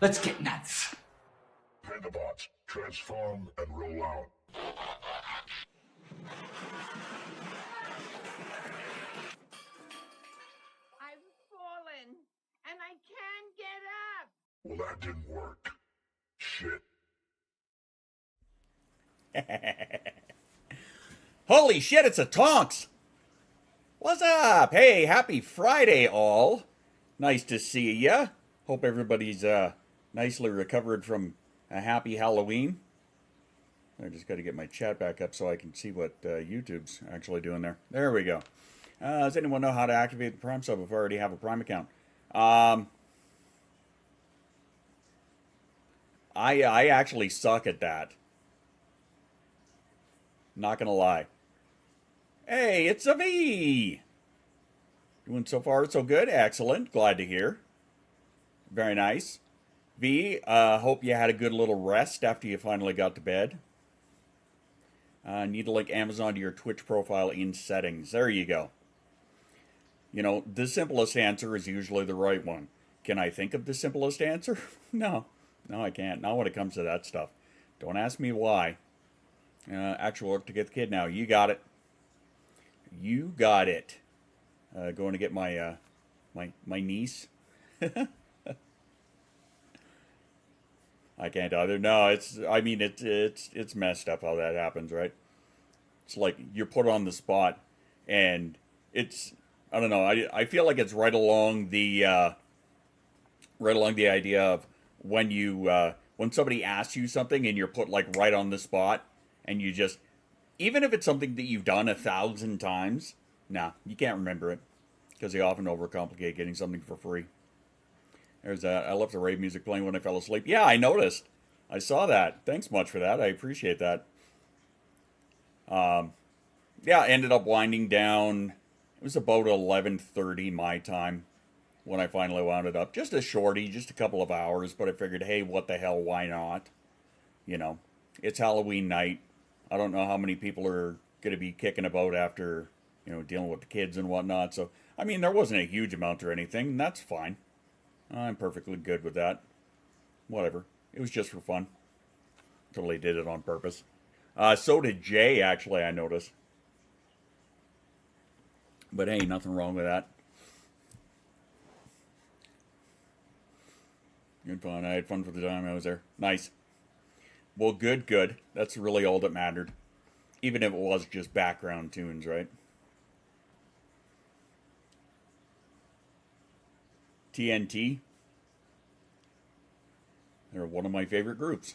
Let's get nuts. Pandabots, transform and roll out. I've fallen, and I can't get up. Well, that didn't work. Shit. Holy shit, it's a Tonks! What's up? Hey, happy Friday, all. Nice to see ya. Hope everybody's nicely recovered from a happy Halloween. I just got to get my chat back up so I can see what YouTube's actually doing there. There we go. Does anyone know how to activate the Prime sub if I already have a Prime account? I actually suck at that. Not gonna lie. Hey, it's a V! Doing so far so good. Excellent. Glad to hear. Very nice. V, hope you had a good little rest after you finally got to bed. Need to link Amazon to your Twitch profile in settings. There you go. You know, the simplest answer is usually the right one. Can I think of the simplest answer? No. No, I can't. Not when it comes to that stuff. Don't ask me why. Actual work to get the kid now. You got it. You got it. Going to get my my niece. I can't either. No, it's messed up how that happens, right? It's like you're put on the spot, and it's, I don't know. I feel like it's right along the idea of when you when somebody asks you something and you're put like right on the spot, and you just, even if it's something that you've done 1,000 times, nah, you can't remember it because they often overcomplicate getting something for free. There's I left the rave music playing when I fell asleep. Yeah, I noticed. I saw that. Thanks much for that. I appreciate that. Yeah, I ended up winding down. It was about 11:30 my time when I finally wound it up. Just a shorty, just a couple of hours, but I figured, hey, what the hell, why not? You know, it's Halloween night. I don't know how many people are going to be kicking about after, dealing with the kids and whatnot. So, I mean, there wasn't a huge amount or anything, and that's fine. I'm perfectly good with that. Whatever. It was just for fun. Totally did it on purpose. So did Jay, actually, I noticed. But hey, nothing wrong with that. Good fun. I had fun for the time I was there. Nice. Well, good. That's really all that mattered. Even if it was just background tunes, right? TNT. They're one of my favorite groups.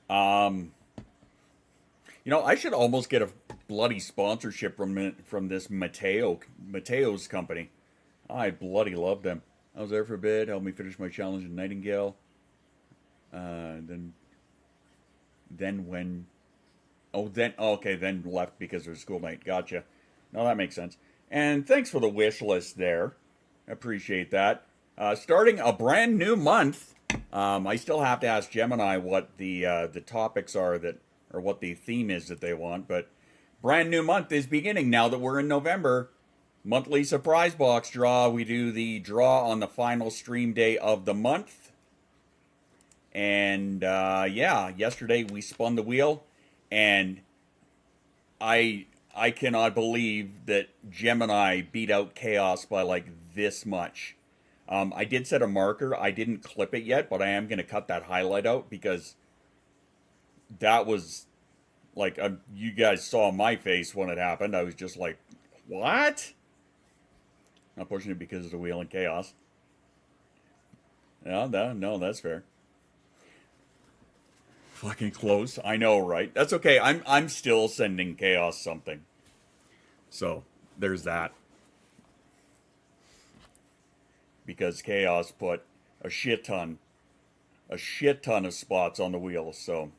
I should almost get a bloody sponsorship from this Mateo's company. I bloody love them. I was there for a bit, helped me finish my challenge in Nightingale. Then left because of school night. Gotcha. No, that makes sense. And thanks for the wish list there. Appreciate that. Starting a brand new month. I still have to ask Gemini what the topics are or what the theme is that they want, but brand new month is beginning now that we're in November. Monthly surprise box draw. We do the draw on the final stream day of the month. And yesterday we spun the wheel, and I cannot believe that Gemini beat out Chaos by like this much. I did set a marker. I didn't clip it yet, but I am going to cut that highlight out because that was like, you guys saw my face when it happened. I was just like, what? Not pushing it because of the wheel and Chaos. No, that's fair. Fucking close. I know, right? That's okay. I'm still sending Chaos something. So, there's that. Because Chaos put a shit ton of spots on the wheel. So,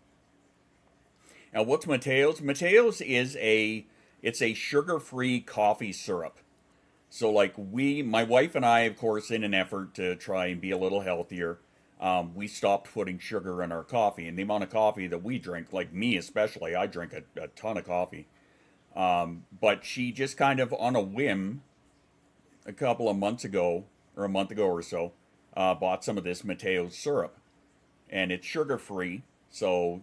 now what's Mateo's? Mateo's is it's a sugar-free coffee syrup. So like my wife and I, of course, in an effort to try and be a little healthier, we stopped putting sugar in our coffee. And the amount of coffee that we drink, like me especially, I drink a ton of coffee. But she just kind of on a whim, a couple of months ago, or a month ago or so, bought some of this Mateo's syrup. And it's sugar-free, so,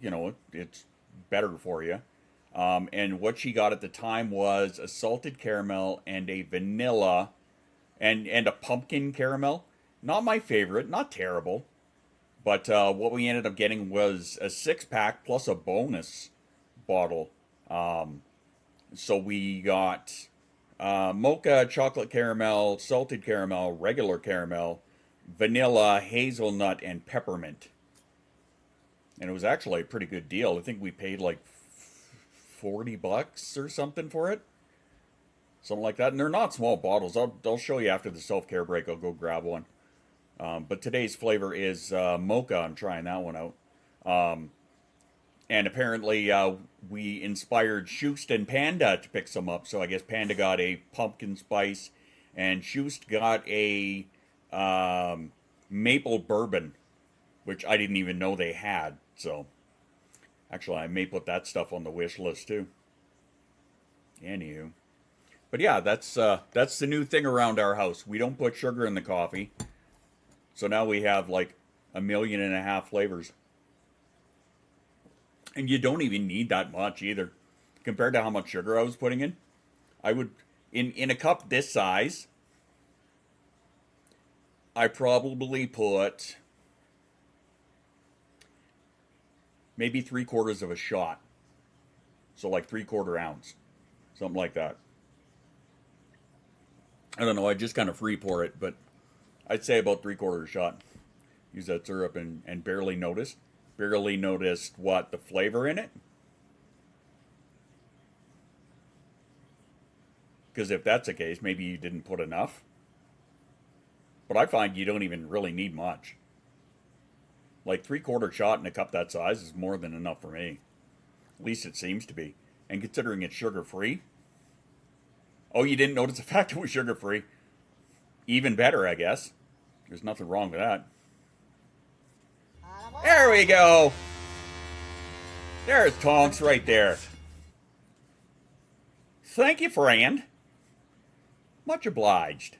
it's better for you. And what she got at the time was a salted caramel and a vanilla and a pumpkin caramel. Not my favorite, not terrible. But what we ended up getting was a 6-pack plus a bonus bottle. So we got mocha, chocolate caramel, salted caramel, regular caramel, vanilla, hazelnut, and peppermint. And it was actually a pretty good deal. I think we paid like $40 or something for it. Something like that. And they're not small bottles. I'll show you after the self-care break. I'll go grab one. But today's flavor is mocha. I'm trying that one out. And apparently we inspired Shoost and Panda to pick some up. So I guess Panda got a pumpkin spice and Shoost got a maple bourbon, which I didn't even know they had. So actually I may put that stuff on the wish list too. Anywho. But yeah, that's the new thing around our house. We don't put sugar in the coffee. So now we have like 1.5 million flavors. And you don't even need that much either. Compared to how much sugar I was putting in. I would, in a cup this size, I probably put maybe 3/4 of a shot. So like 3/4 ounce. Something like that. I don't know, I just kind of free pour it, but I'd say about 3/4 shot. Use that syrup and barely noticed. Barely noticed what? The flavor in it? Because if that's the case, maybe you didn't put enough. But I find you don't even really need much. Like 3/4 shot in a cup that size is more than enough for me. At least it seems to be. And considering it's sugar-free. Oh, you didn't notice the fact it was sugar-free? Even better, I guess. There's nothing wrong with that. There we go! There's Tonks right there. Thank you, friend. Much obliged.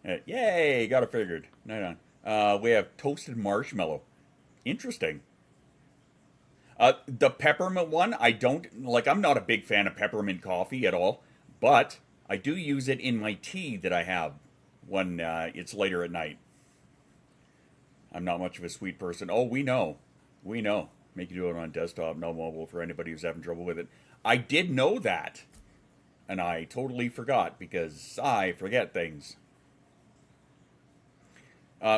Yay, got it figured. Right on. We have toasted marshmallow. Interesting. The peppermint one, I don't, like, I'm not a big fan of peppermint coffee at all, but I do use it in my tea that I have when it's later at night. I'm not much of a sweet person. Oh, we know. We know. Make you do it on desktop, no mobile for anybody who's having trouble with it. I did know that, and I totally forgot because I forget things.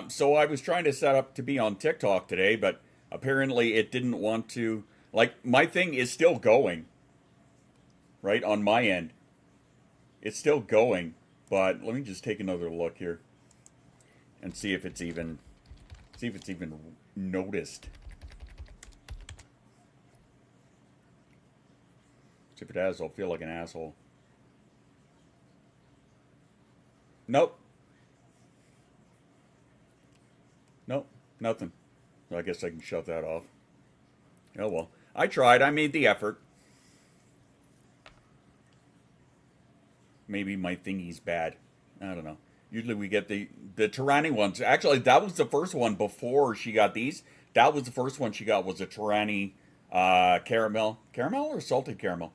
So I was trying to set up to be on TikTok today, but apparently it didn't want to. Like, my thing is still going, right, on my end. It's still going, but let me just take another look here and see if it's even noticed. See if it has, I'll feel like an asshole. Nope. Nope, nothing. So I guess I can shut that off. Oh well. I tried, I made the effort. Maybe my thingy's bad. I don't know. Usually we get the Tyranny ones. Actually, that was the first one before she got these. That was the first one she got, was a Tyranny caramel. Caramel or salted caramel?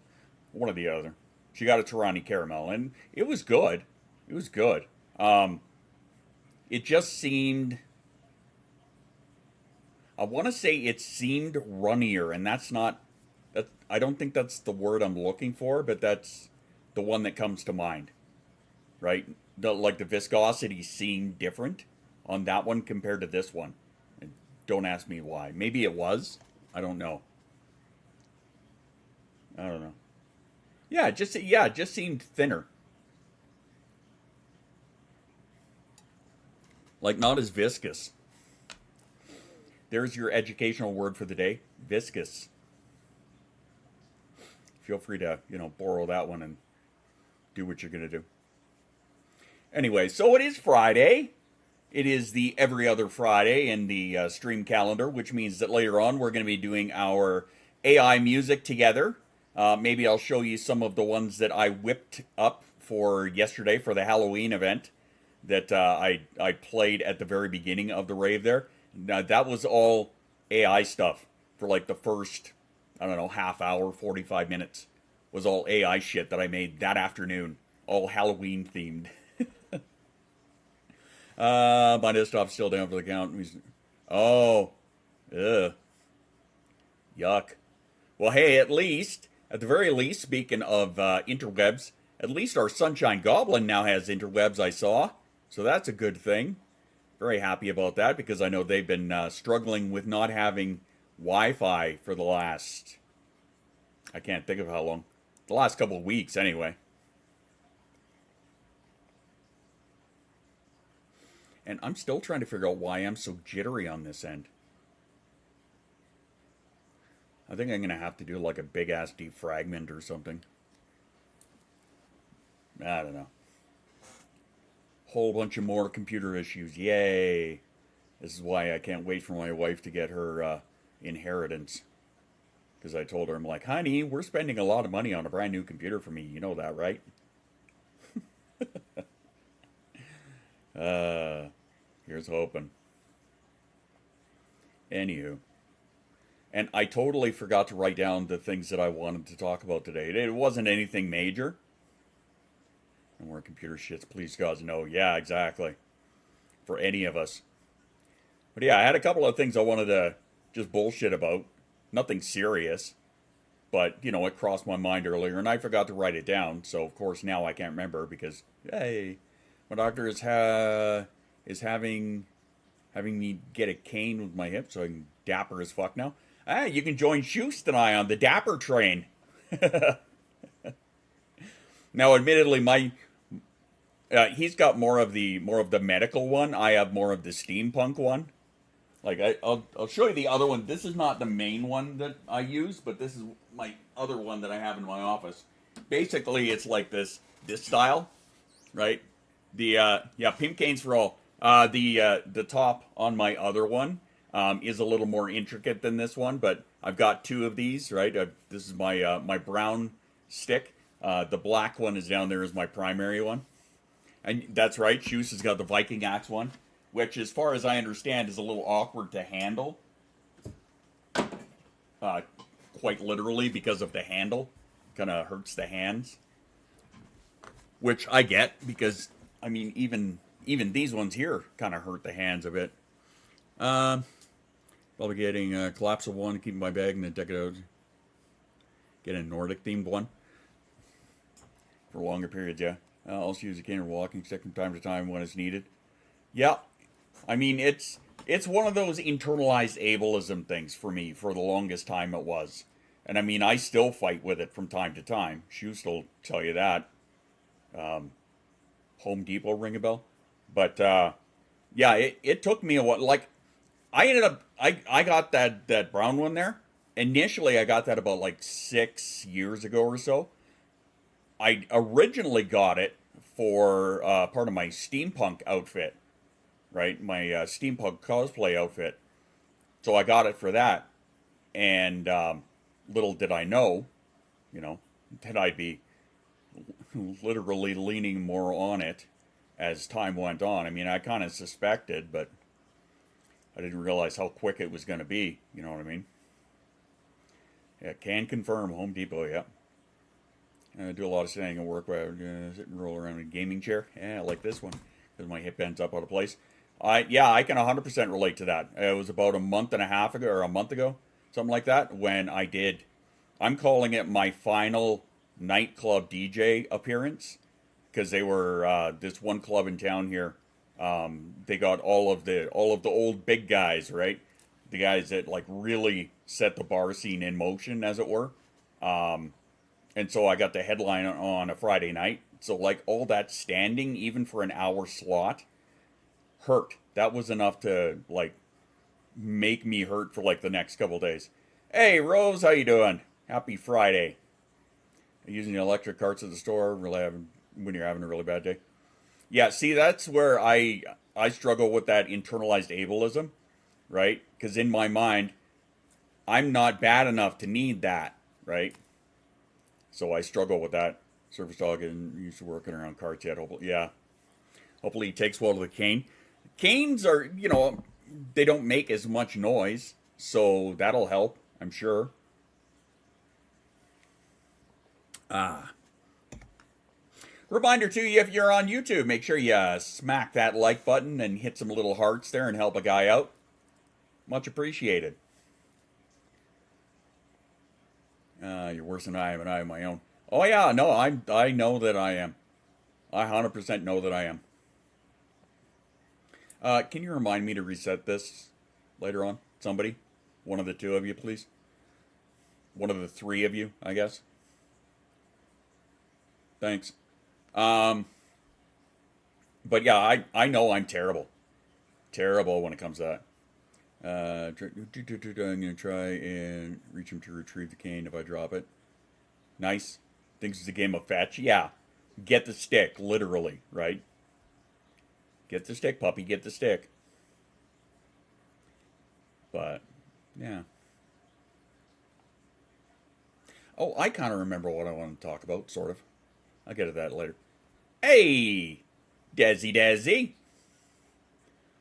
One or the other. She got a Tyranny caramel, and it was good. It was good. It just seemed... I want to say it seemed runnier, and that's not... I don't think that's the word I'm looking for, but that's the one that comes to mind. Right? Like the viscosity seemed different on that one compared to this one. And don't ask me why. Maybe it was. I don't know. I don't know. Yeah, it just seemed thinner. Like, not as viscous. There's your educational word for the day. Viscous. Feel free to, borrow that one and do what you're going to do. Anyway, so it is Friday. It is the every other Friday in the stream calendar, which means that later on we're going to be doing our AI music together. Maybe I'll show you some of the ones that I whipped up for yesterday for the Halloween event that I played at the very beginning of the rave there. Now, that was all AI stuff for like the first, I don't know, half hour, 45 minutes. Was all AI shit that I made that afternoon. All Halloween themed. My desktop's still down for the count. Oh. Ugh. Yuck. Well, hey, at the very least, speaking of interwebs, at least our Sunshine Goblin now has interwebs, I saw. So that's a good thing. Very happy about that, because I know they've been struggling with not having Wi-Fi for the last, I can't think of how long, the last couple of weeks anyway. And I'm still trying to figure out why I'm so jittery on this end. I think I'm going to have to do like a big ass defragment or something. I don't know. Whole bunch of more computer issues. Yay. This is why I can't wait for my wife to get her inheritance. Because I told her, I'm like, honey, we're spending a lot of money on a brand new computer for me. You know that, right? Here's hoping. Anywho. And I totally forgot to write down the things that I wanted to talk about today. It wasn't anything major. No more computer shits, please God, no. Yeah, exactly. For any of us. But yeah, I had a couple of things I wanted to just bullshit about. Nothing serious. But, it crossed my mind earlier, and I forgot to write it down. So, of course, now I can't remember because, hey, my doctor is having me get a cane with my hip so I can dapper as fuck now. You can join Schust and I on the dapper train. Now, admittedly, he's got more of the medical one. I have more of the steampunk one. Like I'll show you the other one. This is not the main one that I use, but this is my other one that I have in my office. Basically, it's like this style, right? The pimp canes for all. The top on my other one is a little more intricate than this one, but I've got two of these, right? This is my my brown stick. The black one is down there as my primary one. And that's right, Shoes has got the Viking Axe one, which, as far as I understand, is a little awkward to handle. Quite literally, because of the handle. Kind of hurts the hands. Which I get, because, I mean, even these ones here kind of hurt the hands a bit. Probably getting a collapsible one, keep my bag, and then take it out. Get a Nordic themed one. For longer periods, yeah. I'll also use a cane or walking stick from time to time when it's needed. Yeah, I mean, it's one of those internalized ableism things for me. For the longest time it was. And I mean, I still fight with it from time to time. Shoes will tell you that. Home Depot ring a bell? But, yeah, it took me a while. Like, I ended up, I got that brown one there. Initially, I got that about like 6 years ago or so. I originally got it for part of my steampunk outfit, right? My steampunk cosplay outfit. So I got it for that. And little did I know, that I'd be literally leaning more on it as time went on. I mean, I kind of suspected, but I didn't realize how quick it was going to be. You know what I mean? Yeah, can confirm. Home Depot, yeah. I do a lot of standing at work where I sit and roll around in a gaming chair. Yeah, like this one, because my hip ends up out of place. Yeah, I can 100% relate to that. It was about a month and a half ago, or a month ago, something like that, when I did, I'm calling it my final nightclub DJ appearance, because they were, this one club in town here, they got all of the old big guys, right? The guys that, like, really set the bar scene in motion, as it were. And so I got the headline on a Friday night. So, like, all that standing, even for an hour slot, hurt. That was enough to, like, make me hurt for, like, the next couple days. Hey, Rose, how you doing? Happy Friday. Using the electric carts at the store, when you're having a really bad day. Yeah, see, that's where I struggle with that internalized ableism, right? Because in my mind, I'm not bad enough to need that, right? So I struggle with that. Service dog isn't used to working around carts yet. Hopefully, yeah. Hopefully he takes well to the cane. Canes are, they don't make as much noise. So that'll help, I'm sure. Reminder to you, if you're on YouTube, make sure you smack that like button and hit some little hearts there and help a guy out. Much appreciated. You're worse than I am, and I have my own. Oh yeah, no, I know that I am. I 100% know that I am. Can you remind me to reset this later on? Somebody? One of the two of you, please. One of the three of you, I guess. Thanks. But yeah, I know I'm terrible. Terrible when it comes to that. I'm going to try and reach him to retrieve the cane if I drop it. Nice. Thinks it's a game of fetch. Yeah. Get the stick, literally, right? Get the stick, puppy, get the stick. But, yeah. Oh, I kind of remember what I want to talk about, sort of. I'll get to that later. Hey! Desi.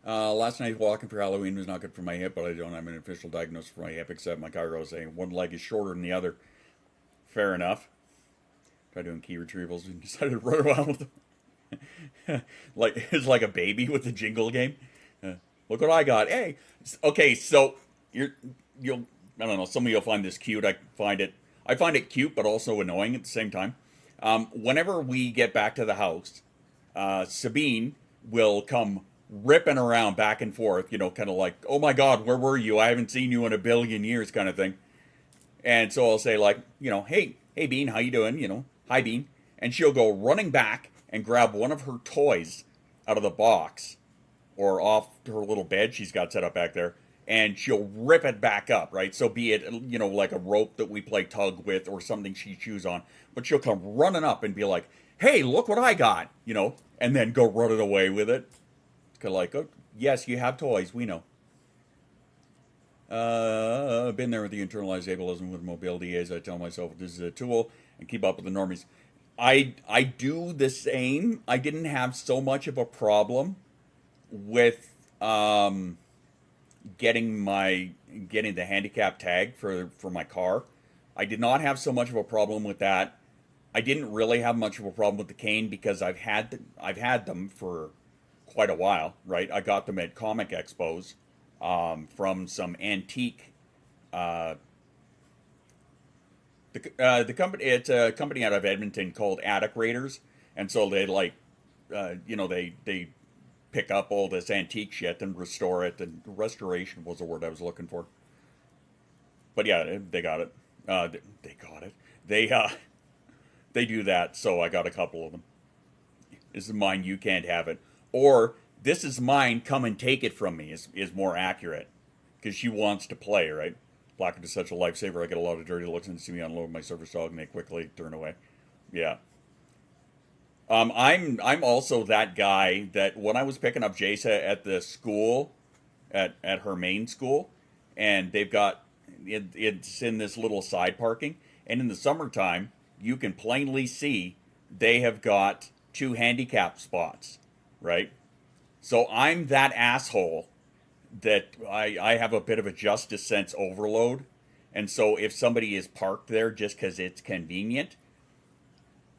Last night's walking for Halloween was not good for my hip, but I don't have an official diagnosis for my hip, except my chiro is saying one leg is shorter than the other. Fair enough. Tried doing key retrievals and decided to run around with them. It's like a baby with the jingle game. Look what I got. Hey! Okay, so, I don't know, some of you'll find this cute. I find it cute, but also annoying at the same time. Whenever we get back to the house, Sabine will come ripping around back and forth, kind of like, oh my God, where were you? I haven't seen you in a billion years kind of thing. And so I'll say like, hey Bean, how you doing? Hi Bean. And she'll go running back and grab one of her toys out of the box or off her little bed she's got set up back there. And she'll rip it back up, right? So be it, like a rope that we play tug with or something she chews on. But she'll come running up and be like, hey, look what I got, and then go running away with it. It's kind of like, oh, yes, you have toys, we know. Been there with the internalized ableism with mobility as I tell myself this is a tool and keep up with the normies. I do the same. I didn't have so much of a problem with getting the handicap tag for my car. I did not have so much of a problem with that. I didn't really have much of a problem with the cane because I've had them for quite a while, right? I got them at comic expos from some antique. The company, it's a company out of Edmonton called Attic Raiders, and so they they pick up all this antique shit and restore it. And restoration was the word I was looking for. But yeah, they got it. They got it. They do that, so I got a couple of them. This is mine, you can't have it. Or, this is mine, come and take it from me, is more accurate. Because she wants to play, right? Blackwood is such a lifesaver, I get a lot of dirty looks and see me unload my service dog and they quickly turn away. Yeah. I'm also that guy that when I was picking up Jasa at the school, at her main school, and they've got, it's in this little side parking, and in the summertime, you can plainly see they have got 2 handicap spots, right? So I'm that asshole that I have a bit of a justice sense overload. And so if somebody is parked there just because it's convenient,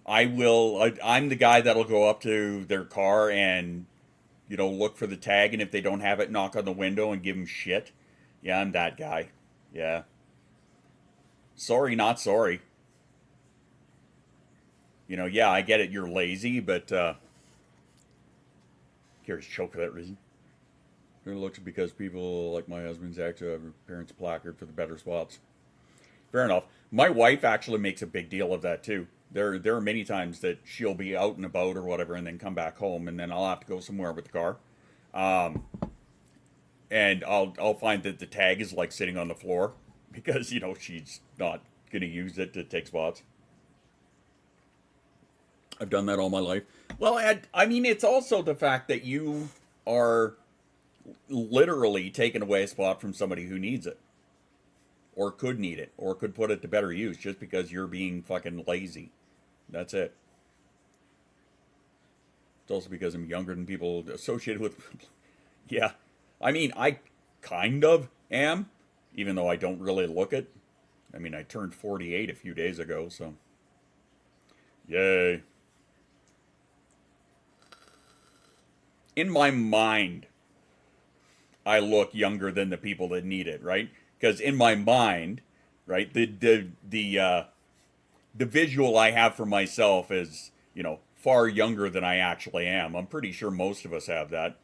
I'm the guy that'll go up to their car and, look for the tag. And if they don't have it, knock on the window and give them shit. Yeah, I'm that guy. Yeah. Sorry, not sorry. Yeah, I get it, you're lazy, but, Curious choke for that reason. It looks because people like my husband's ex have her parents' placard for the better spots. Fair enough. My wife actually makes a big deal of that, too. There are many times that she'll be out and about or whatever and then come back home, and then I'll have to go somewhere with the car. And I'll find that the tag is, like, sitting on the floor because, she's not going to use it to take spots. I've done that all my life. Well, I mean, it's also the fact that you are literally taking away a spot from somebody who needs it. Or could need it. Or could put it to better use just because you're being fucking lazy. That's it. It's also because I'm younger than people associated with... Yeah. I mean, I kind of am. Even though I don't really look it. I mean, I turned 48 a few days ago, so... Yay. In my mind, I look younger than the people that need it, right? Because in my mind, right, the visual I have for myself is, far younger than I actually am. I'm pretty sure most of us have that.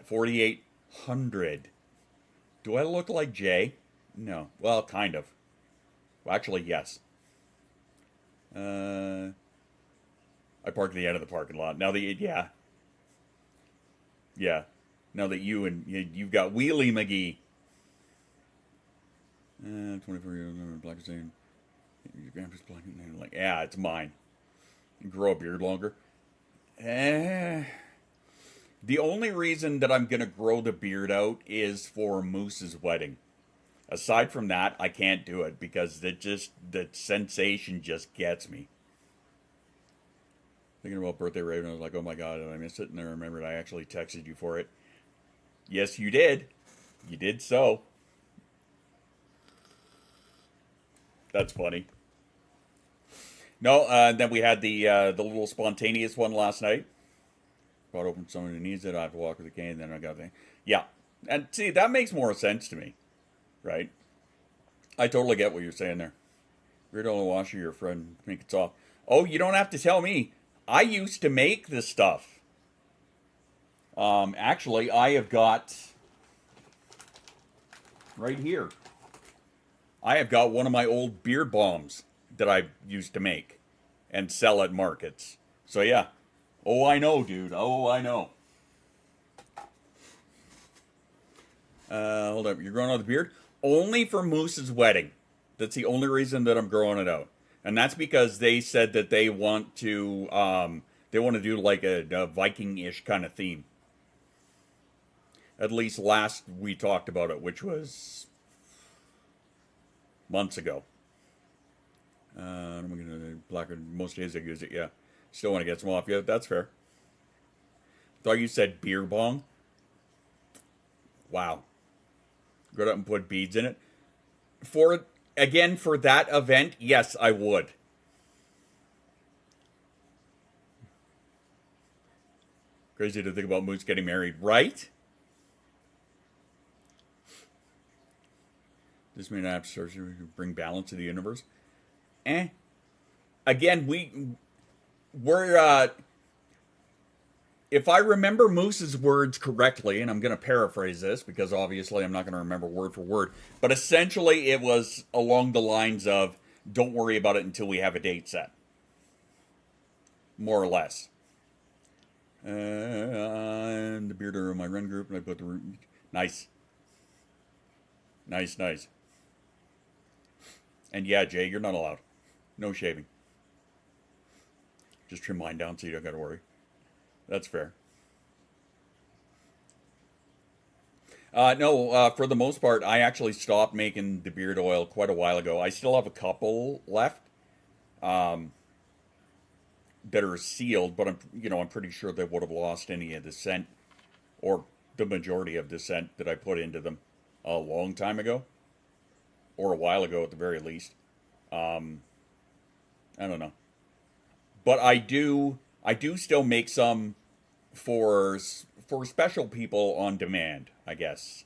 4,800. Do I look like Jay? No. Well, kind of. Well, actually, yes. I park at the end of the parking lot. Now yeah. Yeah. Now that you've got Wheelie McGee. 24 years old, black saying, your grandpa's black and like, yeah, it's mine. You grow a beard longer. The only reason that I'm gonna grow the beard out is for Moose's wedding. Aside from that, I can't do it because the sensation just gets me. Thinking about birthday Raven, I was like, oh my god, did I miss it? And then I remembered I actually texted you for it. Yes, you did. You did so. That's funny. No, then we had the little spontaneous one last night. Brought open someone who needs it. I have to walk with a cane. Then I got the... Yeah. And see, that makes more sense to me. Right? I totally get what you're saying there. Weird only washer your friend make it soft. Oh, you don't have to tell me. I used to make this stuff. Actually, I have got... Right here. I have got one of my old beard balms that I used to make and sell at markets. So yeah. Oh, I know, dude. Oh, I know. Hold up. You're growing out the beard? Only for Moose's wedding. That's the only reason that I'm growing it out. And that's because they said that they want to do like a Viking-ish kind of theme. At least last we talked about it, which was months ago. I'm going to blacker most days I use it. Yeah, still want to get some off. Yeah, that's fair. Thought you said beer bong. Wow. Go out and put beads in it. For that event, yes, I would. Crazy to think about Moose getting married, right? This may not bring balance to the universe. Again, we're if I remember Moose's words correctly, and I'm going to paraphrase this because obviously I'm not going to remember word for word, but essentially it was along the lines of, don't worry about it until we have a date set. More or less. And the bearder of my run group, and I put the root. Nice. Nice. And yeah, Jay, you're not allowed. No shaving. Just trim mine down so you don't got to worry. That's fair. No, for the most part, I actually stopped making the beard oil quite a while ago. I still have a couple left that are sealed, but I'm pretty sure they would have lost any of the scent, or the majority of the scent that I put into them a long time ago, or a while ago at the very least. I don't know, but I do still make some for special people on demand, I guess.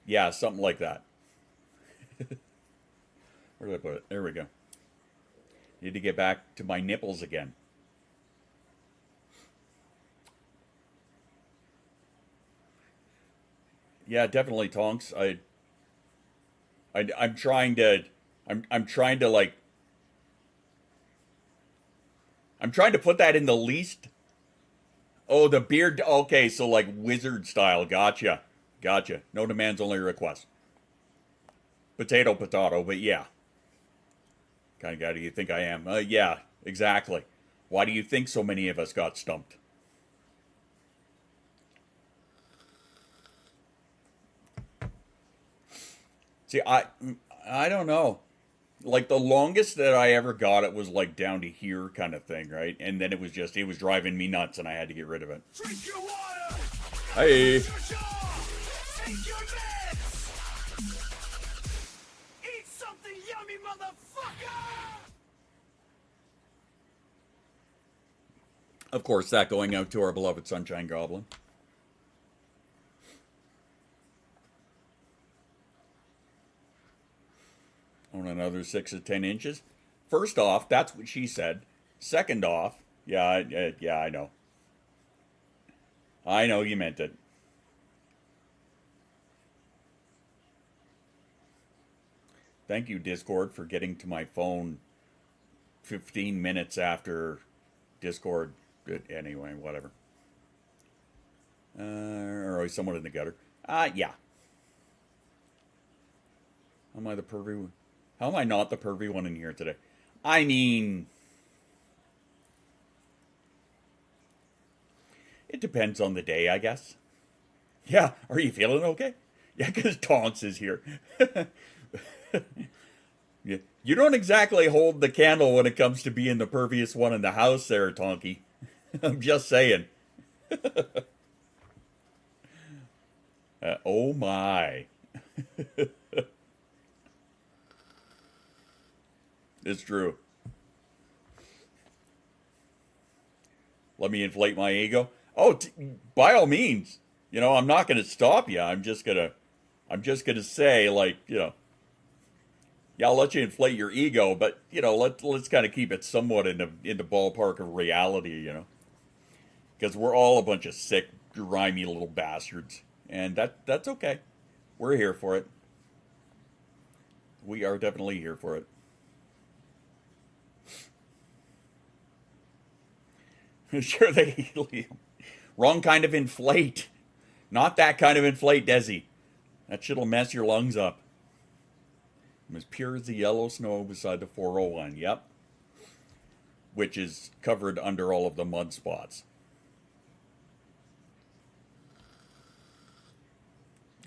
Yeah, something like that. Where did I put it? There we go. Need to get back to my nipples again. Yeah, definitely, Tonks. I'm trying to like, I'm trying to put that in the least. Oh, the beard. Okay, so like wizard style. Gotcha. No demands, only requests. Potato, but yeah. Kind of guy do you think I am? Yeah, exactly. Why do you think so many of us got stumped? See, I don't know. Like the longest that I ever got it was like down to here kind of thing, right? And then it was driving me nuts and I had to get rid of it. Drink your water. Hey. Take your meds. Eat something yummy, motherfucker. Of course, that going out to our beloved Sunshine Goblin. On another 6 to 10 inches. First off, that's what she said. Second off, yeah, I know. I know you meant it. Thank you, Discord, for getting to my phone 15 minutes after Discord. Anyway, whatever. Or somewhat in the gutter. Yeah. Am I the pervy? How am I not the pervy one in here today? I mean, it depends on the day, I guess. Yeah, are you feeling okay? Yeah, because Tonks is here. Yeah. You don't exactly hold the candle when it comes to being the perviest one in the house there, Tonky. I'm just saying. Oh my. It's true. Let me inflate my ego. Oh, by all means. You know, I'm not going to stop you. I'm just going to say, like, you know, yeah, I'll let you inflate your ego, but, you know, let's kind of keep it somewhat in the ballpark of reality, you know. Because we're all a bunch of sick, grimy little bastards. And that's okay. We're here for it. We are definitely here for it. Sure, they wrong kind of inflate. Not that kind of inflate, Desi. That shit'll mess your lungs up. I'm as pure as the yellow snow beside the 401. Yep. Which is covered under all of the mud spots.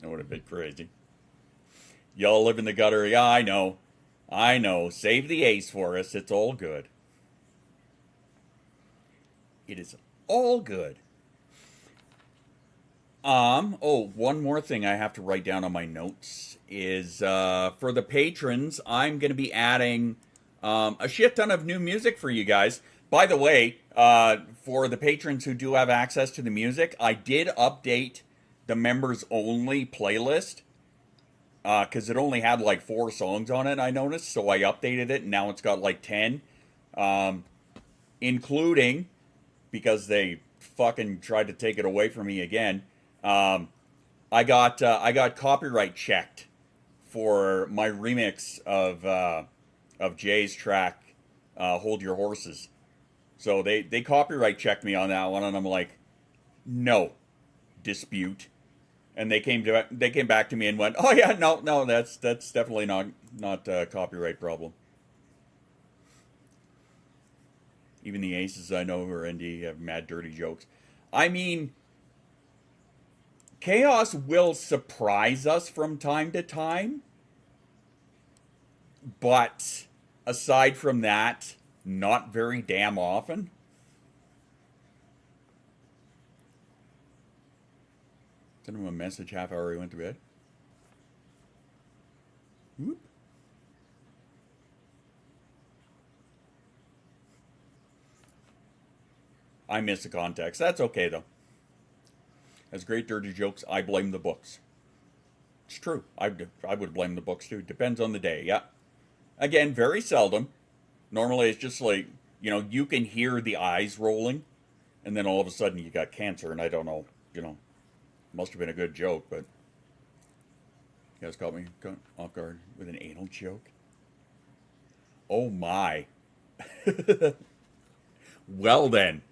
That would have been crazy. Y'all live in the gutter. Yeah, I know. I know. Save the ace for us. It's all good. It is all good. Oh, one more thing I have to write down on my notes is for the patrons, I'm going to be adding a shit ton of new music for you guys. By the way, for the patrons who do have access to the music, I did update the members only playlist because it only had like 4 songs on it, I noticed. So I updated it, and now it's got like 10, including, because they fucking tried to take it away from me again. I got copyright checked for my remix of Jay's track, "Hold Your Horses." So they copyright checked me on that one, and I'm like, no, dispute. And they came back to me and went, oh yeah, no, that's definitely not a copyright problem. Even the aces I know who are indie have mad dirty jokes. I mean, Chaos will surprise us from time to time, but aside from that, not very damn often. Sent him a message half hour he went to bed. Whoop. I miss the context. That's okay, though. As great dirty jokes, I blame the books. It's true. I would blame the books, too. Depends on the day, yeah. Again, very seldom. Normally, it's just like, you can hear the eyes rolling, and then all of a sudden you got cancer, and I don't know, must have been a good joke, but you guys caught me off guard with an anal joke. Oh, my. Well, then.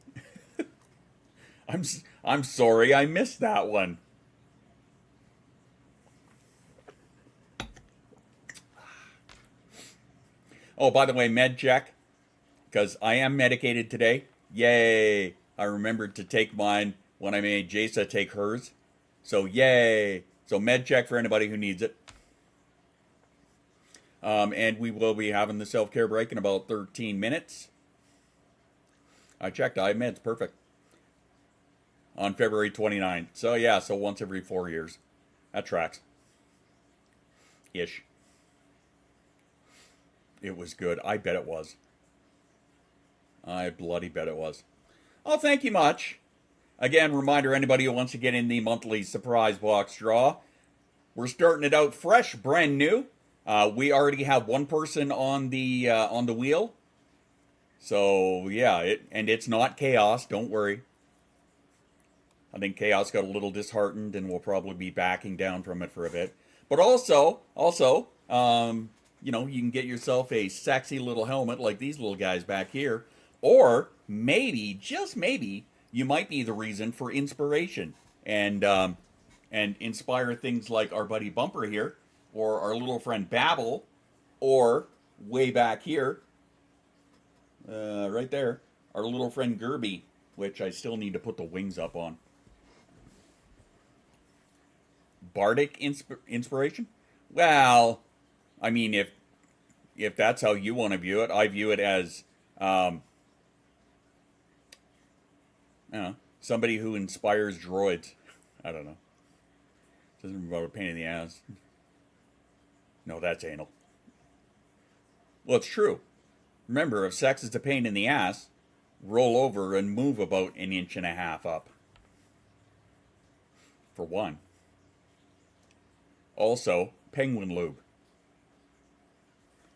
I'm sorry I missed that one. Oh, by the way, med check, because I am medicated today. Yay! I remembered to take mine when I made Jasa take hers. So yay! So med check for anybody who needs it. And we will be having the self-care break in about 13 minutes. I checked. I have meds. Perfect. On February 29th. So yeah, so once every 4 years. That tracks. Ish. It was good. I bet it was. I bloody bet it was. Oh, thank you much. Again, reminder, anybody who wants to get in the monthly surprise box draw, we're starting it out fresh, brand new. We already have one person on the wheel. So yeah, it's not Chaos. Don't worry. I think Chaos got a little disheartened and will probably be backing down from it for a bit. But also, you can get yourself a sexy little helmet like these little guys back here. Or maybe, just maybe, you might be the reason for inspiration and inspire things like our buddy Bumper here, or our little friend Babel, or way back here, right there, our little friend Gerby, which I still need to put the wings up on. Bardic inspiration? Well, I mean, if that's how you want to view it, I view it as somebody who inspires droids. I don't know. Doesn't involve a pain in the ass. No, that's anal. Well, it's true. Remember, if sex is a pain in the ass, roll over and move about 1.5 inches up. For one. Also, Penguin Lube.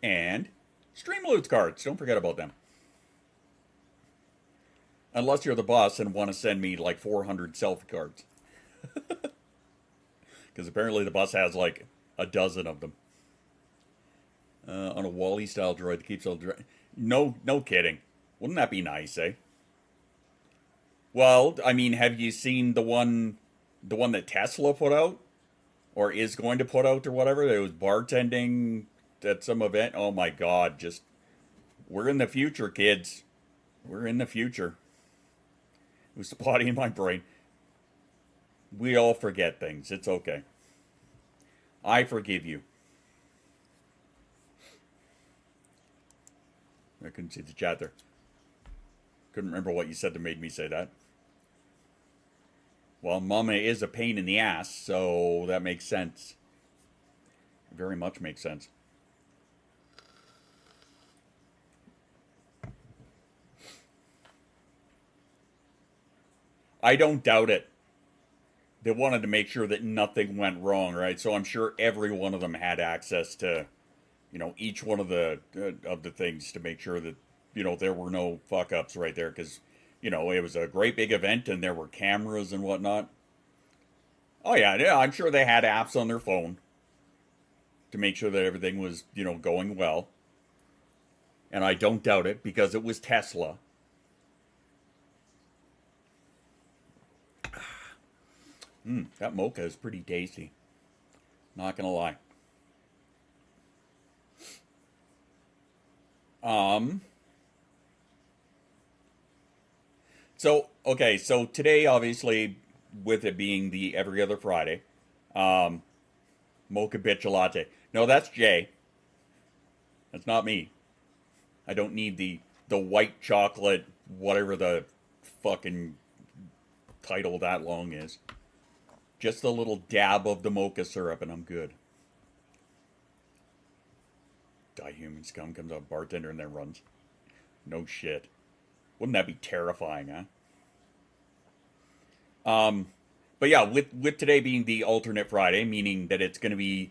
And Streamloots cards. Don't forget about them. Unless you're the boss and want to send me like 400 selfie cards. Because apparently the boss has like a dozen of them. On a Wall-E style droid that keeps all... No kidding. Wouldn't that be nice, eh? Well, I mean, have you seen the one that Tesla put out? Or is going to put out or whatever? It was bartending at some event. Oh my God, we're in the future, kids. We're in the future. It was spotty in my brain. We all forget things. It's okay. I forgive you. I couldn't see the chat there. Couldn't remember what you said that made me say that. Well, Mama is a pain in the ass, so that makes sense. Very much makes sense. I don't doubt it. They wanted to make sure that nothing went wrong, right? So I'm sure every one of them had access to, each one of the things to make sure that, there were no fuck-ups right there. Because, it was a great big event and there were cameras and whatnot. Oh, yeah, I'm sure they had apps on their phone to make sure that everything was, going well. And I don't doubt it because it was Tesla. That mocha is pretty tasty. Not gonna lie. So today, obviously, with it being the every other Friday, mocha bitch latte. No, that's Jay. That's not me. I don't need the white chocolate, whatever the fucking title that long is. Just a little dab of the mocha syrup and I'm good. Die human scum comes out bartender and then runs. No shit. Wouldn't that be terrifying, huh? But yeah, with today being the alternate Friday, meaning that it's going to be,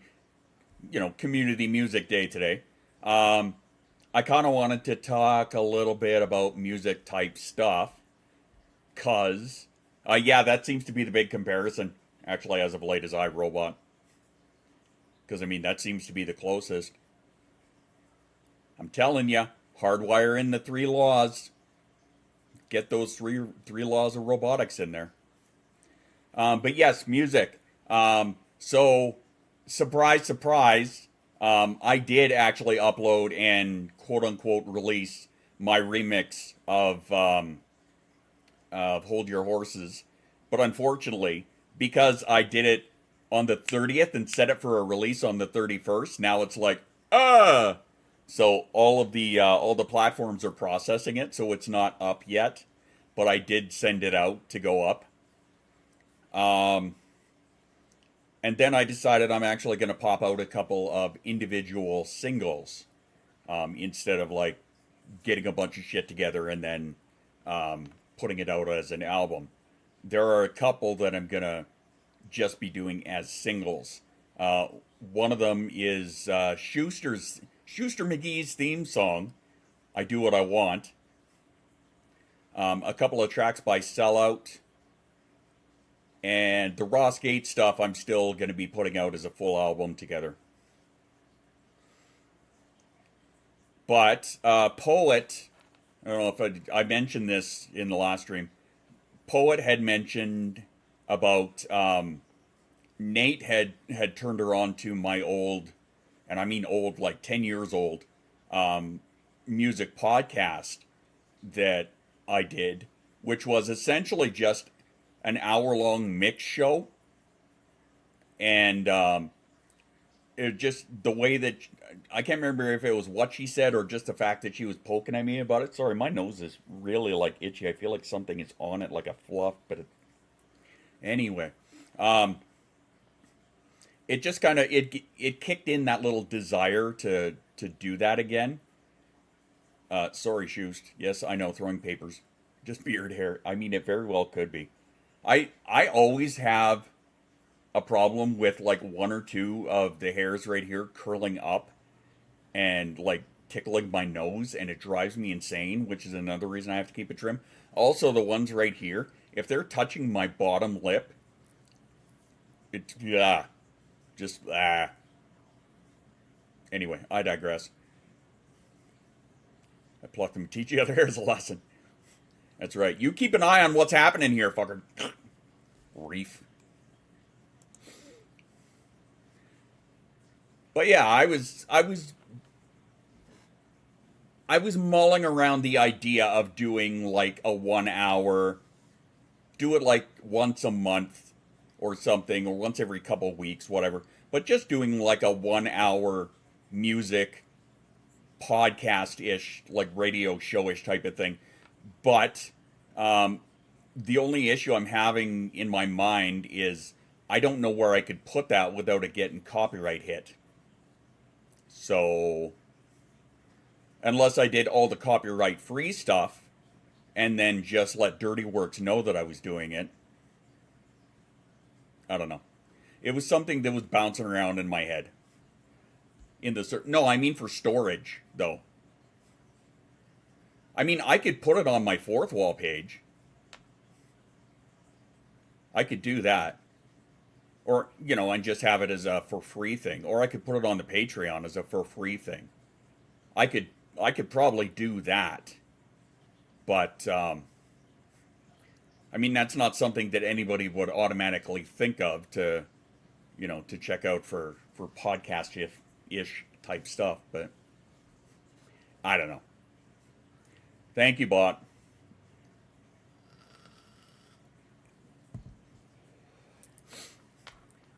community music day today, I kind of wanted to talk a little bit about music type stuff. Cause, yeah, that seems to be the big comparison. Actually, as of late as iRobot. Because, that seems to be the closest. I'm telling you, hardwire in the 3 laws. Get those three laws of robotics in there. But yes, music. So, surprise, surprise, I did actually upload and quote-unquote release my remix of Hold Your Horses. But unfortunately, because I did it on the 30th and set it for a release on the 31st, now it's like, So all the platforms are processing it, so it's not up yet. But I did send it out to go up. And then I decided I'm actually going to pop out a couple of individual singles. Instead of like getting a bunch of shit together and then putting it out as an album. There are a couple that I'm going to just be doing as singles. One of them is Schuster McGee's theme song, I Do What I Want. A couple of tracks by Sellout. And the Ross Gate stuff I'm still going to be putting out as a full album together. But Poet, I don't know if I mentioned this in the last stream. Poet had mentioned about Nate had turned her on to my old, and I mean old, like 10 years old, music podcast that I did, which was essentially just an hour-long mix show. And it just, the way that, I can't remember if it was what she said or just the fact that she was poking at me about it. Sorry, my nose is really like itchy. I feel like something is on it, like a fluff, but anyway. It just kind of, it kicked in that little desire to do that again. Sorry, Shoost. Yes, I know, throwing papers. Just beard hair. I mean, it very well could be. I always have a problem with like one or two of the hairs right here curling up and like tickling my nose, and it drives me insane, which is another reason I have to keep it trim. Also, the ones right here, if they're touching my bottom lip, it, yeah, just, Anyway, I digress. I plucked them. Teach you other hairs a lesson. That's right. You keep an eye on what's happening here, fucker. Reef. But yeah, I was mulling around the idea of doing like a 1 hour, do it like once a month or something, or once every couple weeks, whatever. But just doing like a 1 hour music podcast-ish, like radio show-ish type of thing. But the only issue I'm having in my mind is I don't know where I could put that without it getting copyright hit. So, unless I did all the copyright-free stuff and then just let Dirty Works know that I was doing it. I don't know. It was something that was bouncing around in my head. No, I mean for storage, though. I mean, I could put it on my fourth wall page. I could do that. Or, you know, and just have it as a for free thing. Or I could put it on the Patreon as a for free thing. I could probably do that. But, I mean, that's not something that anybody would automatically think of to, you know, to check out for podcast-ish type stuff. But, I don't know. Thank you, bot.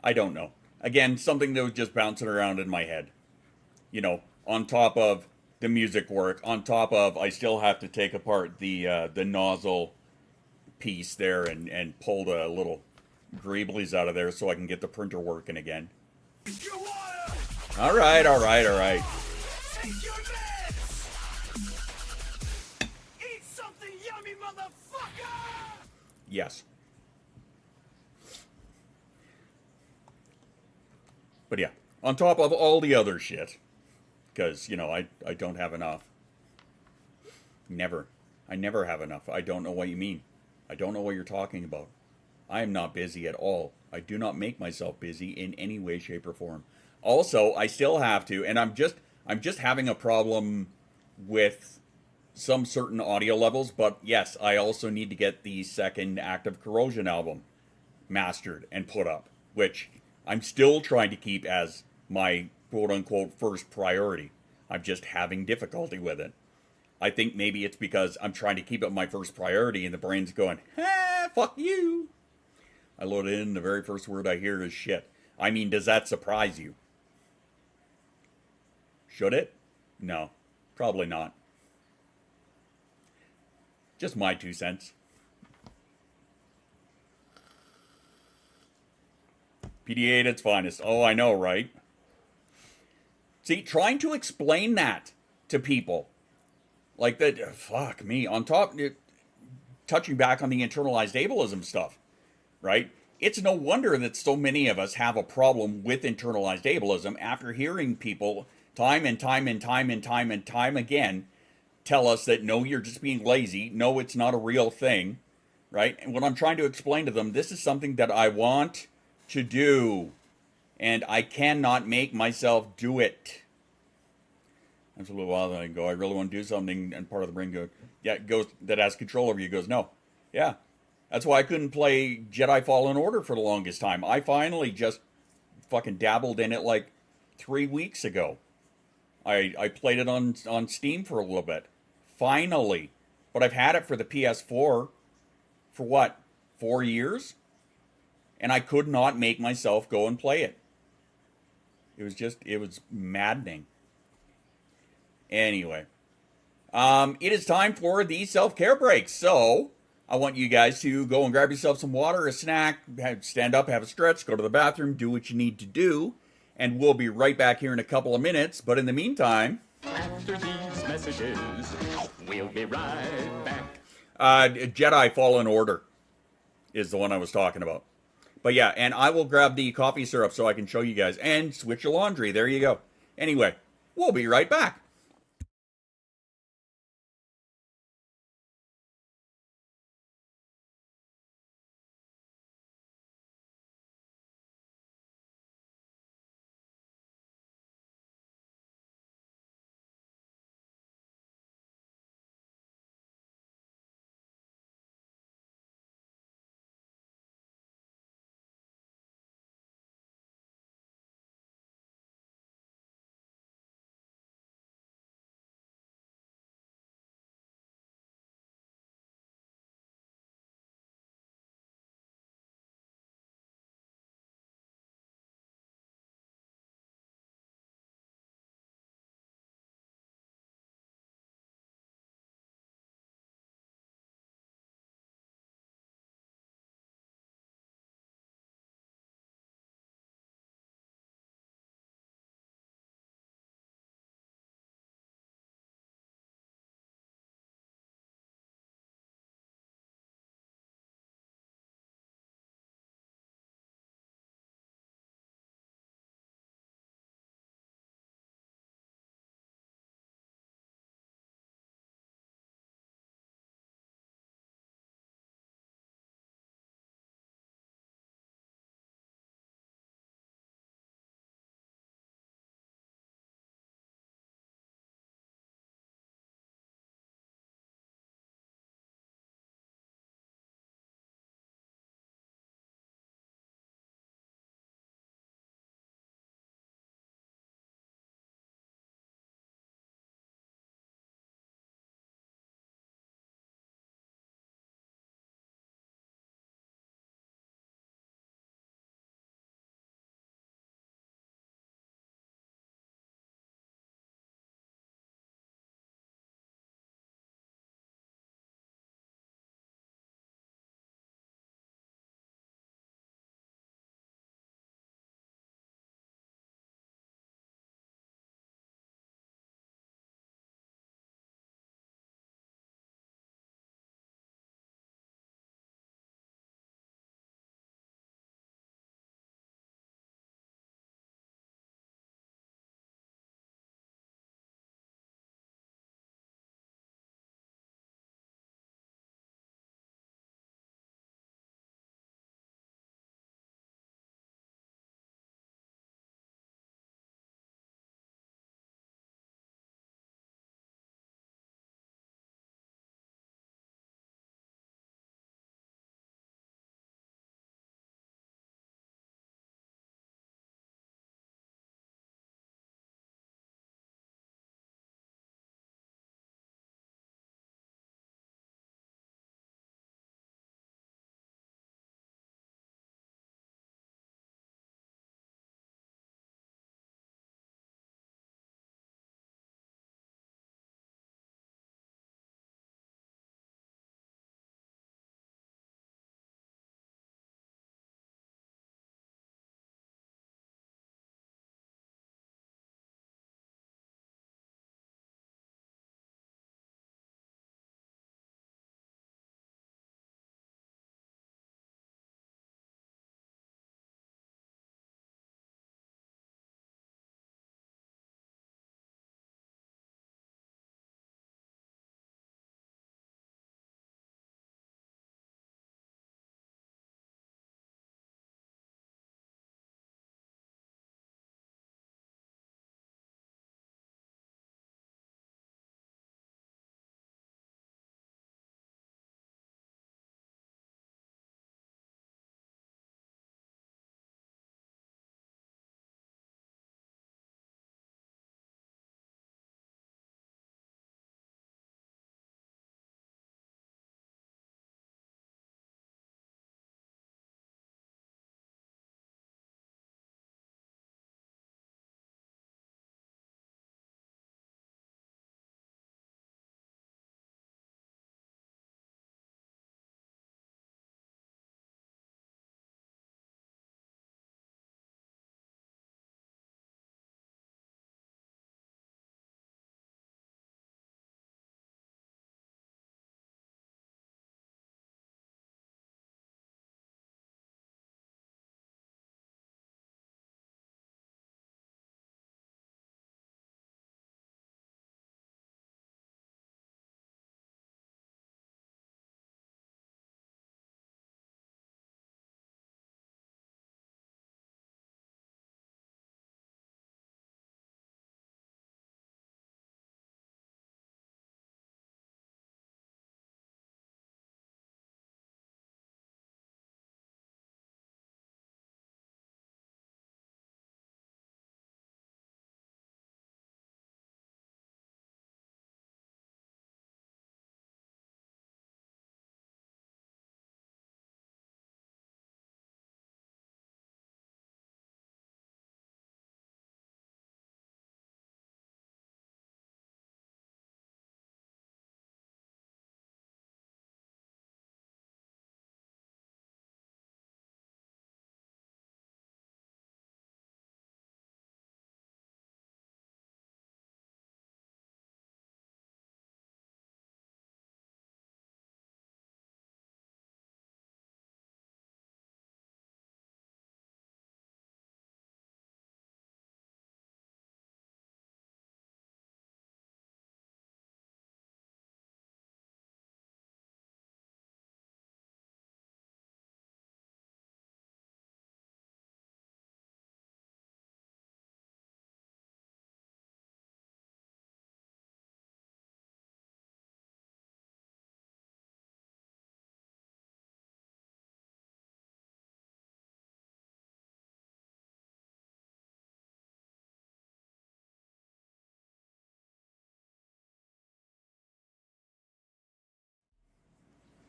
I don't know. Again, something that was just bouncing around in my head. You know, on top of the music work, on top of I still have to take apart the nozzle piece there and pull the little greeblies out of there so I can get the printer working again. Your water. All right, all right, all right. Take your meds. Eat something yummy, motherfucker. Yes. But yeah, on top of all the other shit, because, you know, I don't have enough. Never. I never have enough. I don't know what you mean. I don't know what you're talking about. I am not busy at all. I do not make myself busy in any way, shape, or form. Also, I still have to, and I'm just having a problem with some certain audio levels, but yes, I also need to get the second Active Corrosion album mastered and put up, which I'm still trying to keep as my quote-unquote first priority. I'm just having difficulty with it. I think maybe it's because I'm trying to keep it my first priority and the brain's going, fuck you. I load it in, the very first word I hear is shit. I mean, does that surprise you? Should it? No, probably not. Just my 2 cents. PD8 at its finest. Oh, I know, right? See, trying to explain that to people, like that, fuck me, on top, touching back on the internalized ableism stuff, right? It's no wonder that so many of us have a problem with internalized ableism after hearing people time and time and time and time and time again tell us that, no, you're just being lazy. No, it's not a real thing, right? And when I'm trying to explain to them, this is something that I want to do, and I cannot make myself do it. That's a little while that I go, I really want to do something, and part of the brain goes, yeah, it goes, that has control over you, goes, no. Yeah. That's why I couldn't play Jedi Fallen Order for the longest time. I finally just fucking dabbled in it like 3 weeks ago. I played it on Steam for a little bit. Finally. But I've had it for the PS4 for what, 4 years? And I could not make myself go and play it. It was maddening. Anyway. It is time for the self-care break. So, I want you guys to go and grab yourself some water, a snack, stand up, have a stretch, go to the bathroom, do what you need to do. And we'll be right back here in a couple of minutes. But in the meantime... After these messages, we'll be right back. Jedi Fallen Order is the one I was talking about. But yeah, and I will grab the coffee syrup so I can show you guys. And switch your laundry. There you go. Anyway, we'll be right back.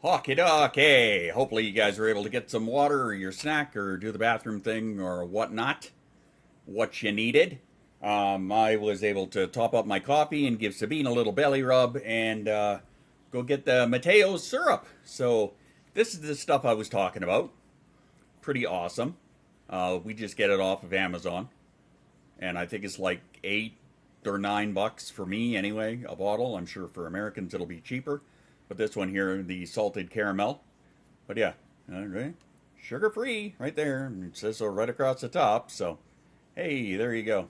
Hockey. Hopefully you guys are able to get some water or your snack or do the bathroom thing or whatnot. What you needed. I was able to top up my coffee and give Sabine a little belly rub and go get the Mateo's syrup. So this is the stuff I was talking about. Pretty awesome. We just get it off of Amazon. And I think it's like $8 or $9 for me anyway, a bottle. I'm sure for Americans it'll be cheaper. But this one here, the salted caramel. But yeah, right? Sugar-free right there. It says so right across the top. So, hey, there you go.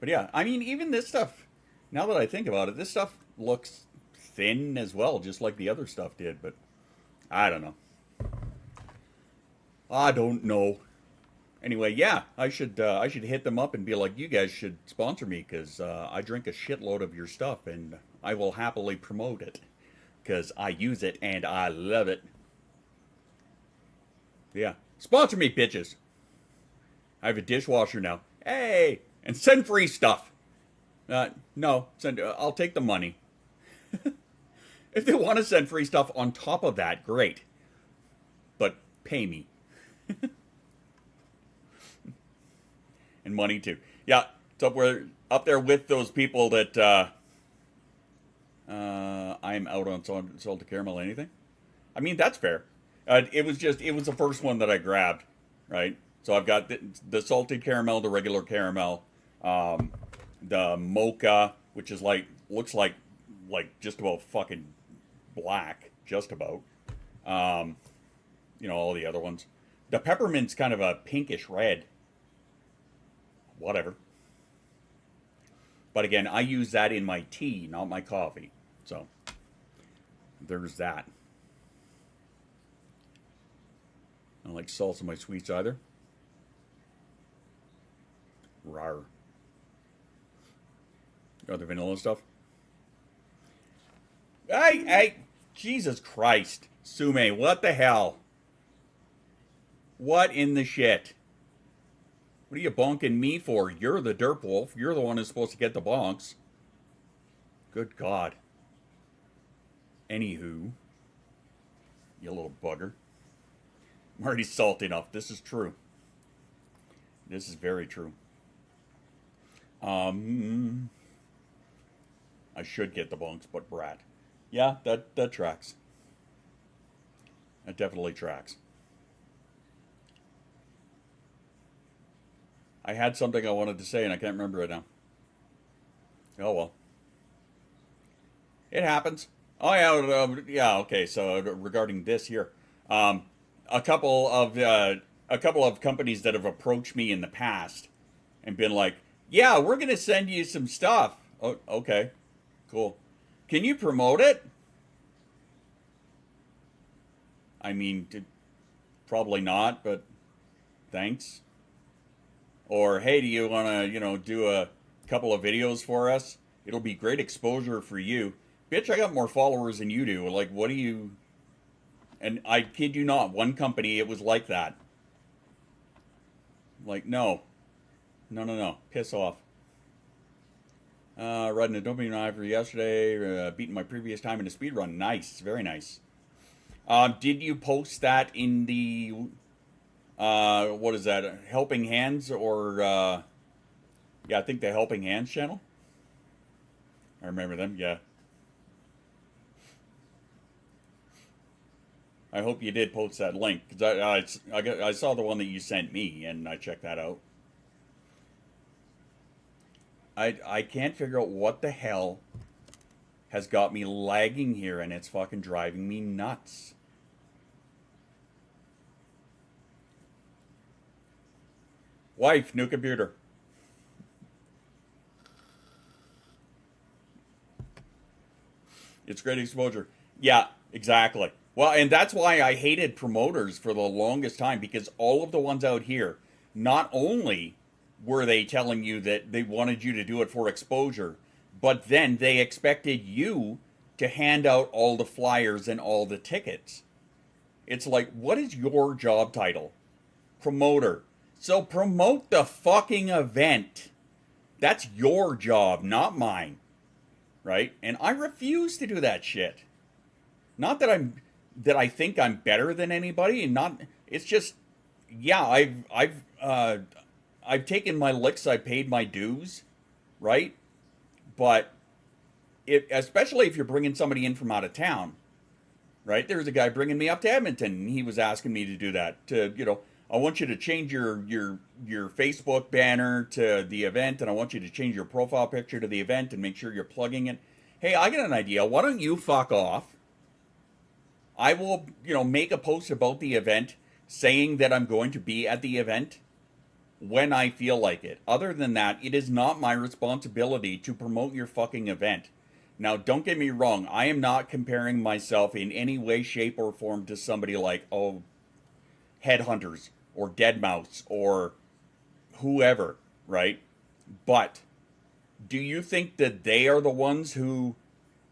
But yeah, I mean, even this stuff, now that I think about it, this stuff looks thin as well, just like the other stuff did. But I don't know. I don't know. Anyway, yeah, I should hit them up and be like, you guys should sponsor me because I drink a shitload of your stuff and I will happily promote it because I use it and I love it. Yeah, sponsor me, bitches. I have a dishwasher now. Hey, and send free stuff. No, I'll take the money. If they want to send free stuff on top of that, great. But pay me. And money too. Yeah, it's up there with those people that I'm out on salted caramel anything. I mean, that's fair. It was the first one that I grabbed, right? So I've got the salted caramel, the regular caramel, the mocha, which is looks like just about fucking black, just about. All the other ones. The peppermint's kind of a pinkish red. Whatever. But again, I use that in my tea, not my coffee. So, there's that. I don't like salts in my sweets either. Rawr. Got the vanilla stuff? Hey! Jesus Christ. Sume, what the hell? What in the shit? What are you bonking me for? You're the derp wolf. You're the one who's supposed to get the bonks. Good God. Anywho. You little bugger. I'm already salty enough. This is true. This is very true. I should get the bonks, but brat. Yeah, that tracks. That definitely tracks. I had something I wanted to say and I can't remember it now. Oh well. It happens. Oh yeah, okay. So regarding this here, a couple of companies that have approached me in the past and been like, "Yeah, we're gonna send you some stuff." Oh, okay, cool. Can you promote it? I mean, probably not, but thanks. Or, hey, do you want to, do a couple of videos for us? It'll be great exposure for you. Bitch, I got more followers than you do. Like, what do you... And I kid you not, one company, it was like that. Like, no. No. Piss off. Riding a dopamine high for yesterday. Beating my previous time in a speed run. Nice. Very nice. Did you post that in the... what is that? Helping Hands or, yeah, I think the Helping Hands channel. I remember them, yeah. I hope you did post that link, because I saw the one that you sent me, and I checked that out. I can't figure out what the hell has got me lagging here, and it's fucking driving me nuts. Wife, new computer. It's great exposure. Yeah, exactly. Well, and that's why I hated promoters for the longest time, because all of the ones out here, not only were they telling you that they wanted you to do it for exposure, but then they expected you to hand out all the flyers and all the tickets. It's like, what is your job title? Promoter. So promote the fucking event. That's your job, not mine. Right? And I refuse to do that shit. Not that I'm that I think I'm better than anybody, and not. It's just, yeah, I've taken my licks. I paid my dues, right? But especially if you're bringing somebody in from out of town, right? There's a guy bringing me up to Edmonton, and he was asking me to do that. I want you to change your Facebook banner to the event, and I want you to change your profile picture to the event, and make sure you're plugging it. Hey, I got an idea. Why don't you fuck off? I will, make a post about the event saying that I'm going to be at the event when I feel like it. Other than that, it is not my responsibility to promote your fucking event. Now, don't get me wrong. I am not comparing myself in any way, shape, or form to somebody like, Headhunters or Deadmau5 or whoever, right? But do you think that they are the ones who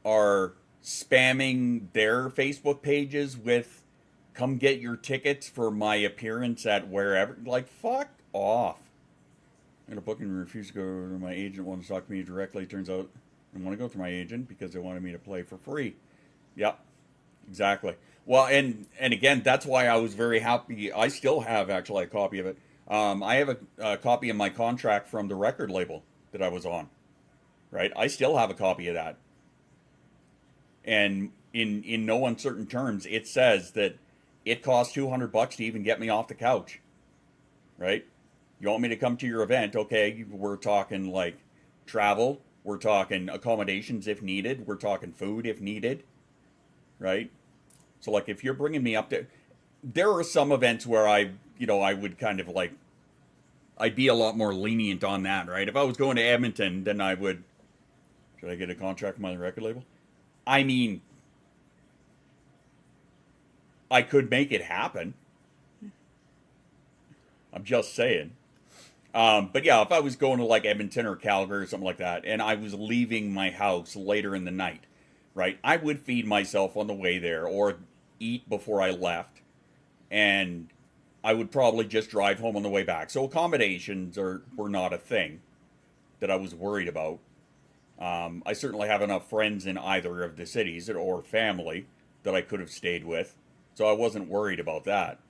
are spamming their Facebook pages with, come get your tickets for my appearance at wherever? Like, fuck off. I got a booking and refused to go to my agent, wanted to talk to me directly. Turns out I want to go through my agent because they wanted me to play for free. Yep, exactly. Well, and again, that's why I was very happy. I still have actually a copy of it. I have a copy of my contract from the record label that I was on. Right, I still have a copy of that. And in no uncertain terms, it says that it costs $200 to even get me off the couch. Right? You want me to come to your event? Okay, we're talking like travel. We're talking accommodations if needed. We're talking food if needed. Right? So like if you're bringing me up to, there are some events where I would kind of like, I'd be a lot more lenient on that, right? If I was going to Edmonton, then I would, should I get a contract from my record label? I mean, I could make it happen. I'm just saying. But yeah, if I was going to like Edmonton or Calgary or something like that, and I was leaving my house later in the night, right, I would feed myself on the way there or eat before I left, and I would probably just drive home on the way back. So accommodations were not a thing that I was worried about. I certainly have enough friends in either of the cities or family that I could have stayed with, so I wasn't worried about that,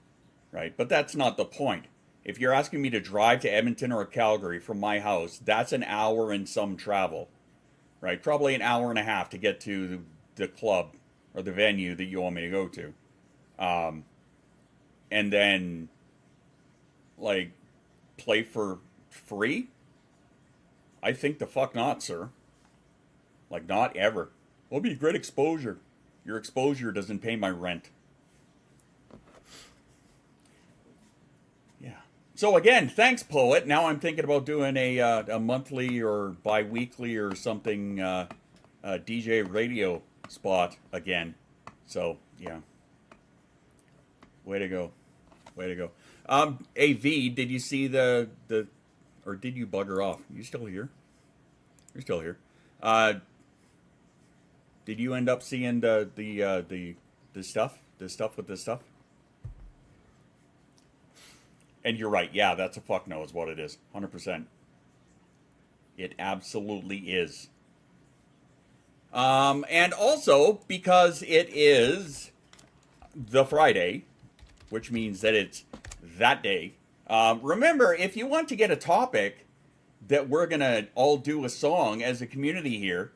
right? But that's not the point. If you're asking me to drive to Edmonton or Calgary from my house, that's an hour and some travel, right? Probably an hour and a half to get to the club or the venue that you want me to go to. And then, like, play for free? I think the fuck not, sir. Like, not ever. It'll be great exposure. Your exposure doesn't pay my rent. Yeah. So again, thanks, Poet. Now I'm thinking about doing a monthly or bi-weekly or something DJ radio spot again. So, yeah. Way to go. Way to go. AV, did you see the or did you bugger off? You still here? You're still here. Did you end up seeing the stuff? The stuff with the stuff? And you're right. Yeah, that's a fuck no is what it is. 100%. It absolutely is. And also because it is the Friday, which means that it's that day. Remember, if you want to get a topic that we're going to all do a song as a community here,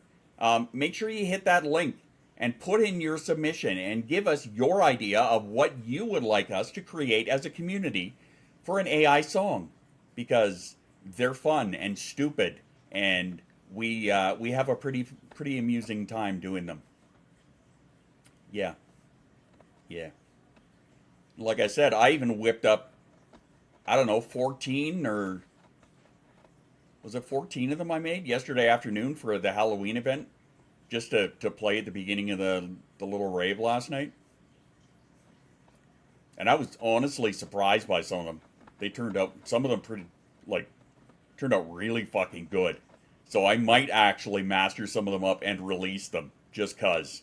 make sure you hit that link and put in your submission and give us your idea of what you would like us to create as a community for an AI song, because they're fun and stupid, and we have a pretty amusing time doing them. Yeah. Like I said, I even whipped up, I don't know, 14 or was it 14 of them I made yesterday afternoon for the Halloween event, just to play at the beginning of the little rave last night. And I was honestly surprised by some of them. They turned out, some of them turned out really fucking good. So I might actually master some of them up and release them, just cause.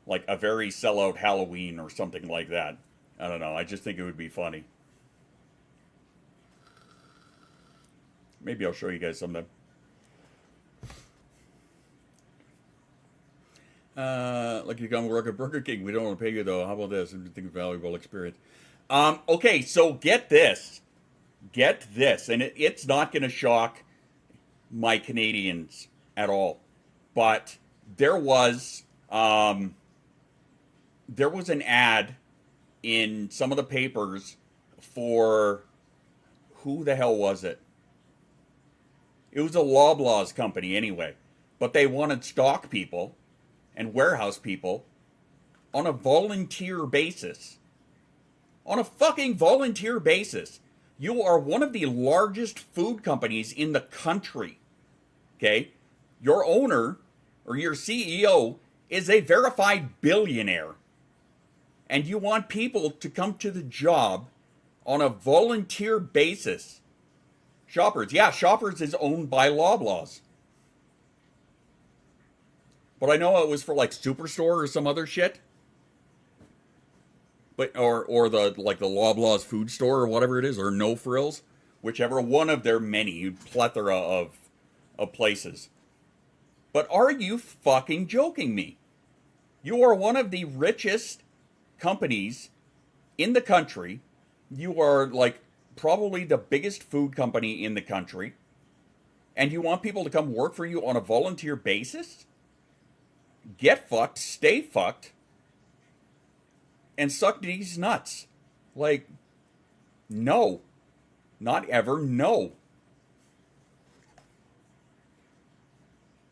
Like a very sellout Halloween or something like that. I don't know, I just think it would be funny. Maybe I'll show you guys some of them. Like you come work at Burger King. We don't want to pay you though. How about this? I think it's a valuable experience. Okay, so get this. Get this. And it's not going to shock my Canadians at all. But there was an ad in some of the papers for, who the hell was it? It was a Loblaws company anyway. But they wanted stock people and warehouse people on a volunteer basis. On a fucking volunteer basis. You are one of the largest food companies in the country. Okay? Your owner, or your CEO, is a verified billionaire. And you want people to come to the job on a volunteer basis. Shoppers. Yeah, Shoppers is owned by Loblaws. But I know it was for like Superstore or some other shit. But or the like the Loblaws food store or whatever it is, or No Frills, whichever one of their many plethora of places. But are you fucking joking me? You are one of the richest companies in the country. You are like probably the biggest food company in the country. And you want people to come work for you on a volunteer basis? Get fucked, stay fucked, and suck these nuts. Like, no. Not ever, no.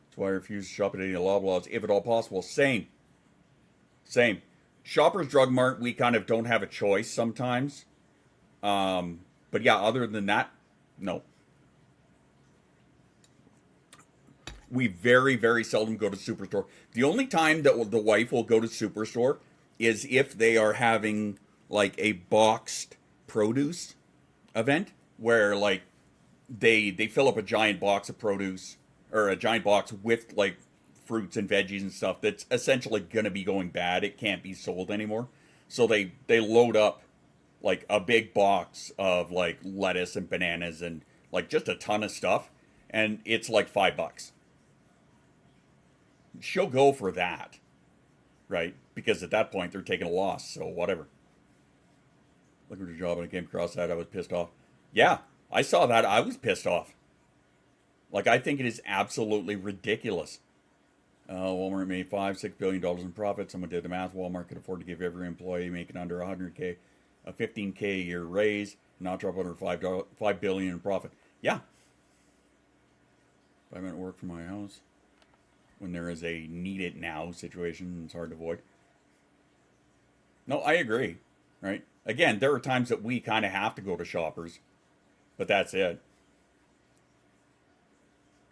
That's why I refuse to shop at any Loblaws, if at all possible. Same. Shoppers Drug Mart, we kind of don't have a choice sometimes. But yeah, other than that, no. We very, very seldom go to Superstore. The only time that the wife will go to Superstore is if they are having like a boxed produce event where like they fill up a giant box of produce, or a giant box with like fruits and veggies and stuff that's essentially going to be going bad. It can't be sold anymore. So they load up like a big box of like lettuce and bananas and like just a ton of stuff, and it's like $5. She'll go for that, right? Because at that point they're taking a loss, so whatever. Looking for a job and I came across that, I was pissed off. Yeah, I saw that, I was pissed off. Like, I think it is absolutely ridiculous. Walmart made $5-6 billion in profit. Someone did the math. Walmart could afford to give every employee making under $100K a $15K a year raise, not drop under $5 billion in profit. Yeah. 5-minute work from my house. When there is a need it now situation, it's hard to avoid. No, I agree, right? Again, there are times that we kind of have to go to Shoppers, but that's it.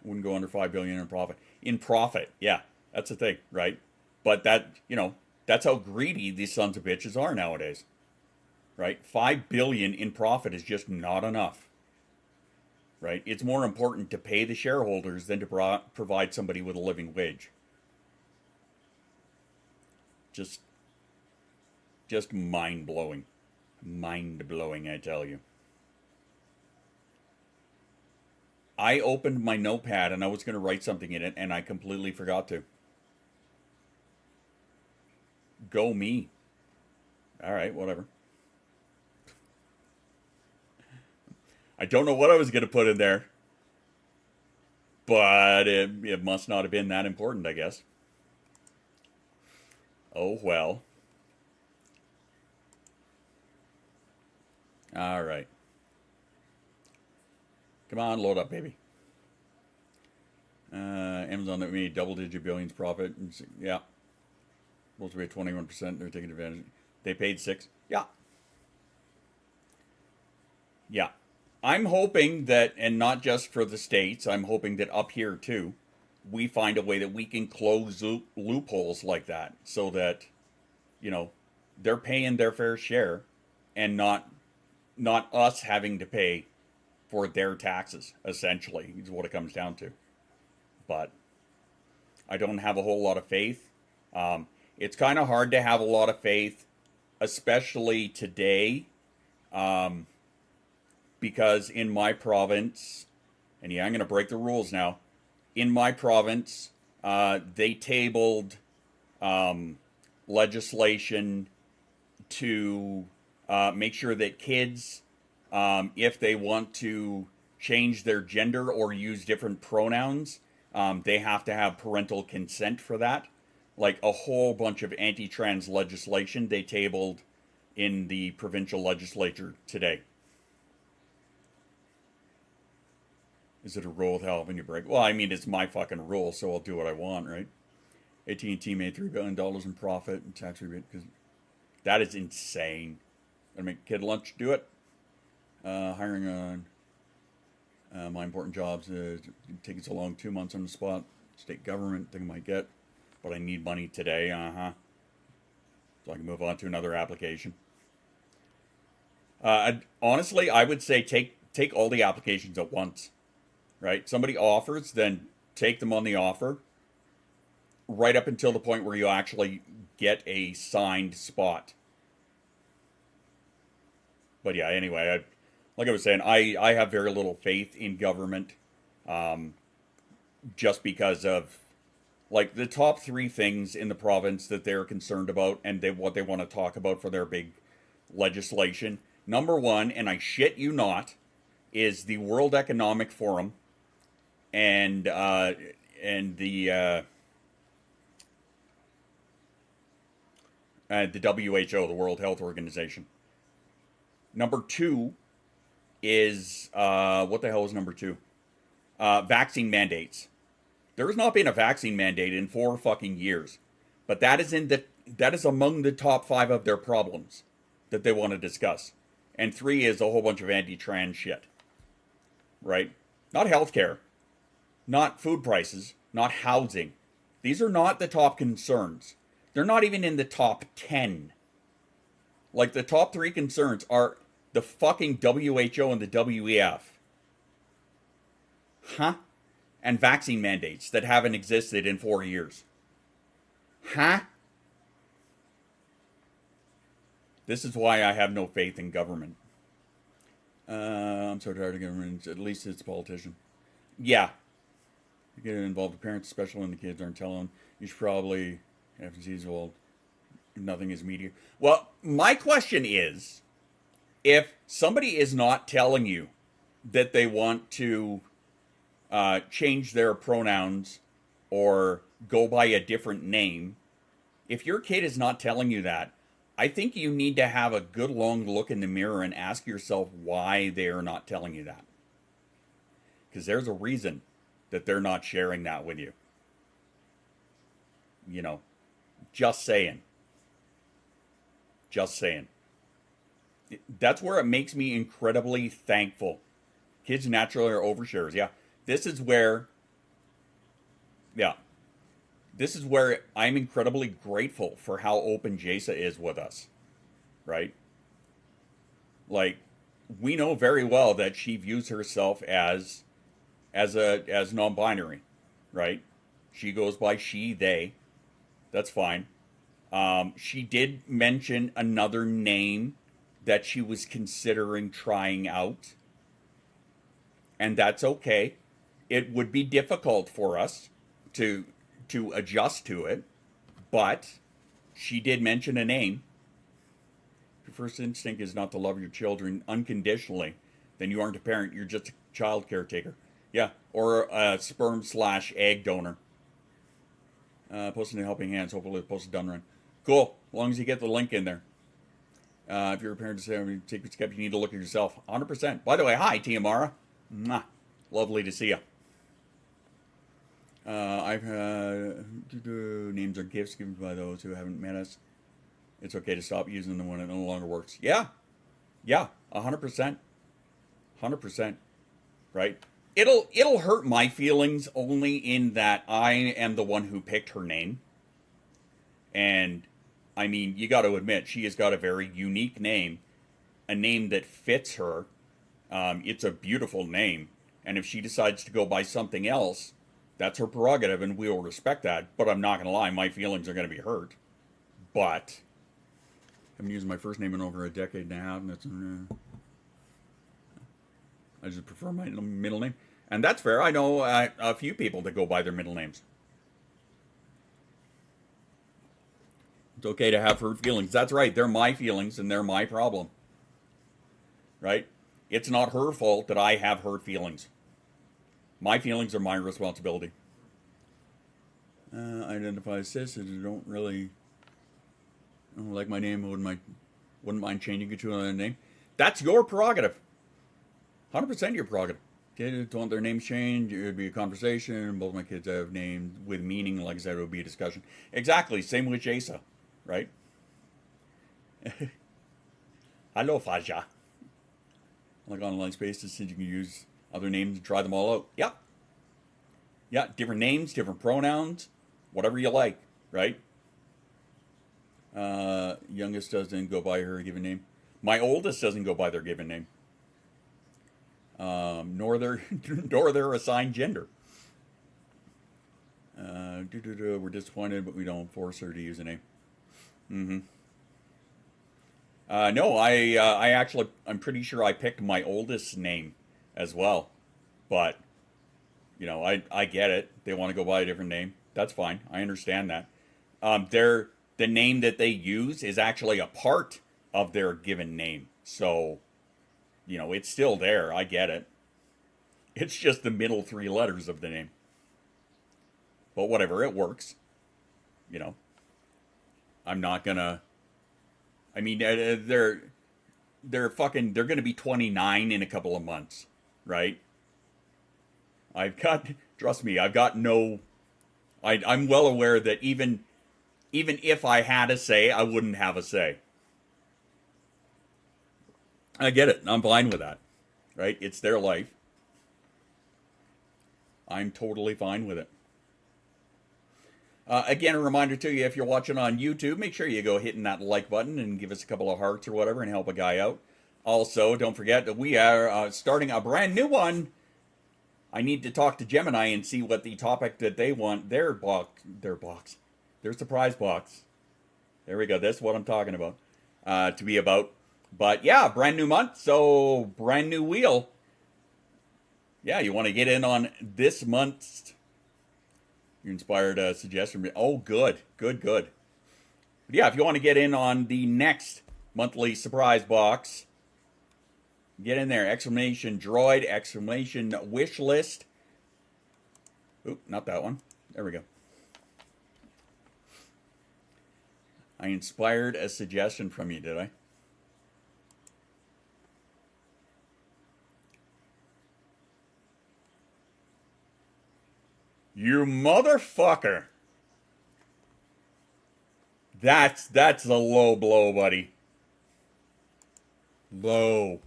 Wouldn't go under $5 billion in profit. In profit, yeah, that's the thing, right? But that, that's how greedy these sons of bitches are nowadays, right? $5 billion in profit is just not enough. Right? It's more important to pay the shareholders than to provide somebody with a living wage. Just mind-blowing. Mind-blowing, I tell you. I opened my notepad and I was going to write something in it and I completely forgot to. Go me. All right, whatever. I don't know what I was going to put in there, but it must not have been that important, I guess. Oh, well. All right. Come on, load up, baby. Amazon that made double-digit billions profit. Yeah. Supposed to be at 21%. They're taking advantage. They paid $6. Yeah. Yeah. I'm hoping that, and not just for the States, I'm hoping that up here too, we find a way that we can close loopholes like that so that, they're paying their fair share and not us having to pay for their taxes, essentially, is what it comes down to. But I don't have a whole lot of faith. It's kind of hard to have a lot of faith, especially today, because in my province, and yeah, I'm going to break the rules now. In my province, they tabled legislation to make sure that kids, if they want to change their gender or use different pronouns, they have to have parental consent for that. Like a whole bunch of anti-trans legislation they tabled in the provincial legislature today. Is it a rule with hell when you break? Well, I mean, it's my fucking rule, so I'll do what I want, right? AT&T made $3 billion in profit and tax rebate, because that is insane. Gonna make kid lunch do it. Hiring on my important jobs, taking so long, 2 months on the spot. State government, think I might get, but I need money today, so I can move on to another application. Honestly, I would say take all the applications at once, right? Somebody offers, then take them on the offer, right up until the point where you actually get a signed spot. But yeah, anyway, like I was saying, I have very little faith in government, just because of, like, the top 3 things in the province that they're concerned about and what they want to talk about for their big legislation. Number 1, and I shit you not, is the World Economic Forum and the WHO, the World Health Organization. Number 2 is, what the hell is number 2? Vaccine mandates. There has not been a vaccine mandate in 4 fucking years. But that is among the top 5 of their problems that they want to discuss. And 3 is a whole bunch of anti-trans shit. Right? Not healthcare. Not food prices. Not housing. These are not the top concerns. They're not even in the top 10. Like, the top 3 concerns are the fucking WHO and the WEF. Huh? And vaccine mandates that haven't existed in 4 years. Huh? This is why I have no faith in government. I'm so tired of government. At least it's a politician. Yeah. You get involved with parents, especially when the kids aren't telling them. You should probably have to see, well, nothing is media. Well, my question is, if somebody is not telling you that they want to change their pronouns or go by a different name, if your kid is not telling you that, I think you need to have a good long look in the mirror and ask yourself why they are not telling you that. Because there's a reason that they're not sharing that with you. You know, just saying. Just saying. That's where it makes me incredibly thankful. Kids naturally are oversharers. Yeah. This is where I'm incredibly grateful for how open Jasa is with us. Right? Like, we know very well that she views herself as non-binary, right? She goes by she, they. That's fine. She did mention another name that she was considering trying out. And that's okay. It would be difficult for us to adjust to it, but she did mention a name. If your first instinct is not to love your children unconditionally, then you aren't a parent, you're just a child caretaker. Yeah, or a sperm/egg donor. Posting a helping hands, hopefully the post is done right. Cool, as long as you get the link in there. If you're a parent to say, take a step, you need to look at yourself. 100%. By the way, hi, Tiamara. Mwah. Lovely to see you. I've names are gifts given by those who haven't met us. It's okay to stop using them when it no longer works. Yeah, 100%, 100%. Right? It'll hurt my feelings only in that I am the one who picked her name. And I mean, you got to admit, she has got a very unique name, a name that fits her. It's a beautiful name. And if she decides to go by something else, that's her prerogative, and we'll respect that. But I'm not going to lie, my feelings are going to be hurt. But I've been using my first name in over a decade and a half, and that's I just prefer my middle name. And that's fair. I know a few people that go by their middle names. It's okay to have hurt feelings. That's right. They're my feelings and they're my problem. Right? It's not her fault that I have hurt feelings. My feelings are my responsibility. Identify as cis. I don't like my name. Wouldn't mind changing it to another name. That's your prerogative. 100% your prerogative. Kids want their names changed. It would be a conversation. Both my kids have names with meaning. Like I said, it would be a discussion. Exactly. Same with Jasa. Right? Hello, Faja. Like online spaces, since you can use other names and try them all out. Yep. Yeah, different names, different pronouns, whatever you like, right? Youngest doesn't go by her given name. My oldest doesn't go by their given name. Nor their assigned gender. We're disappointed, but we don't force her to use a name. No, I'm pretty sure I picked my oldest's name as well. But, I get it. They want to go by a different name. That's fine. I understand that. The name that they use is actually a part of their given name. So, it's still there. I get it. It's just the middle 3 letters of the name. But whatever, it works. I'm not gonna... I mean, they're gonna be 29 in a couple of months, right? Trust me, I'm well aware that even if I had a say, I wouldn't have a say. I get it. I'm fine with that, right? It's their life. I'm totally fine with it. Again, a reminder to you, if you're watching on YouTube, make sure you go hitting that like button and give us a couple of hearts or whatever and help a guy out. Also, don't forget that we are starting a brand new one. I need to talk to Gemini and see what the topic that they want their surprise box. There we go. That's what I'm talking about. To be about. But yeah, brand new month, so brand new wheel. Yeah, you want to get in on this month's your inspired suggestion. Oh, good. But yeah, if you want to get in on the next monthly surprise box, get in there. Exclamation droid, exclamation wish list. Oop, not that one. There we go. I inspired a suggestion from you, did I? You motherfucker. That's a low blow, buddy. Low.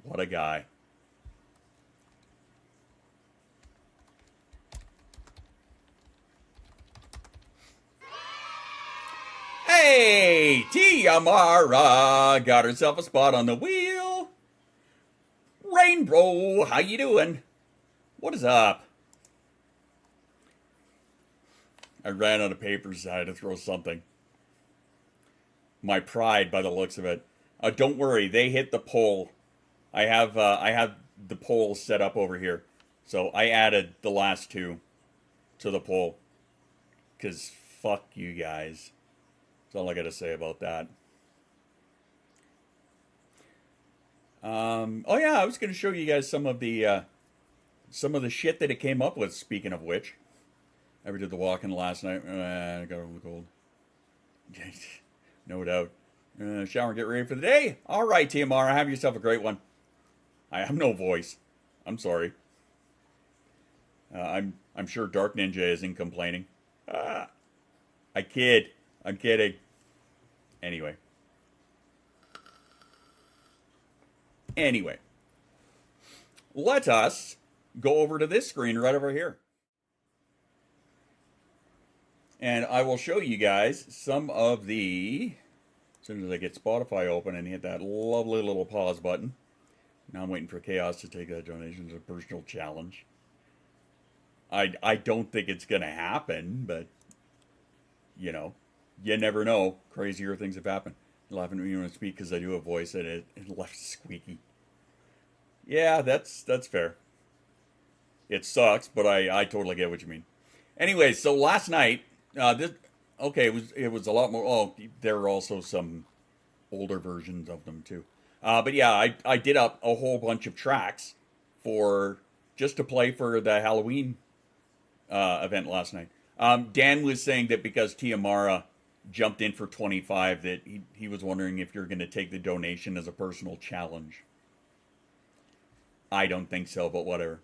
What a guy. Hey, Tiamara got herself a spot on the wheel. Rainbow, how you doing? What is up? I ran out of papers, so I had to throw something. My pride, by the looks of it. Don't worry, they hit the poll. I have the poll set up over here, so I added the last 2 to the poll. 'Cause fuck you guys. That's all I gotta say about that. Oh yeah, I was going to show you guys some of the shit that it came up with. Speaking of which, I did the walk-in last night. I got over the cold. No doubt. Shower and get ready for the day. All right, Tiamara, have yourself a great one. I have no voice. I'm sorry. I'm sure Dark Ninja isn't complaining. I kid. I'm kidding. Anyway, let us go over to this screen right over here. And I will show you guys some of the, as soon as I get Spotify open and hit that lovely little pause button. Now I'm waiting for Chaos to take that donation as a personal challenge. I don't think it's going to happen, but, you never know. Crazier things have happened. I'm laughing at me when I speak because I do a voice and it left squeaky. Yeah, that's fair. it sucks, but I totally get what you mean. Anyway, so last night, it was a lot more. Oh, there are also some older versions of them too. But yeah, I did up a whole bunch of tracks for just to play for the Halloween event last night. Dan was saying that because Tiamara jumped in for 25, that he was wondering if you're going to take the donation as a personal challenge. I don't think so, but whatever.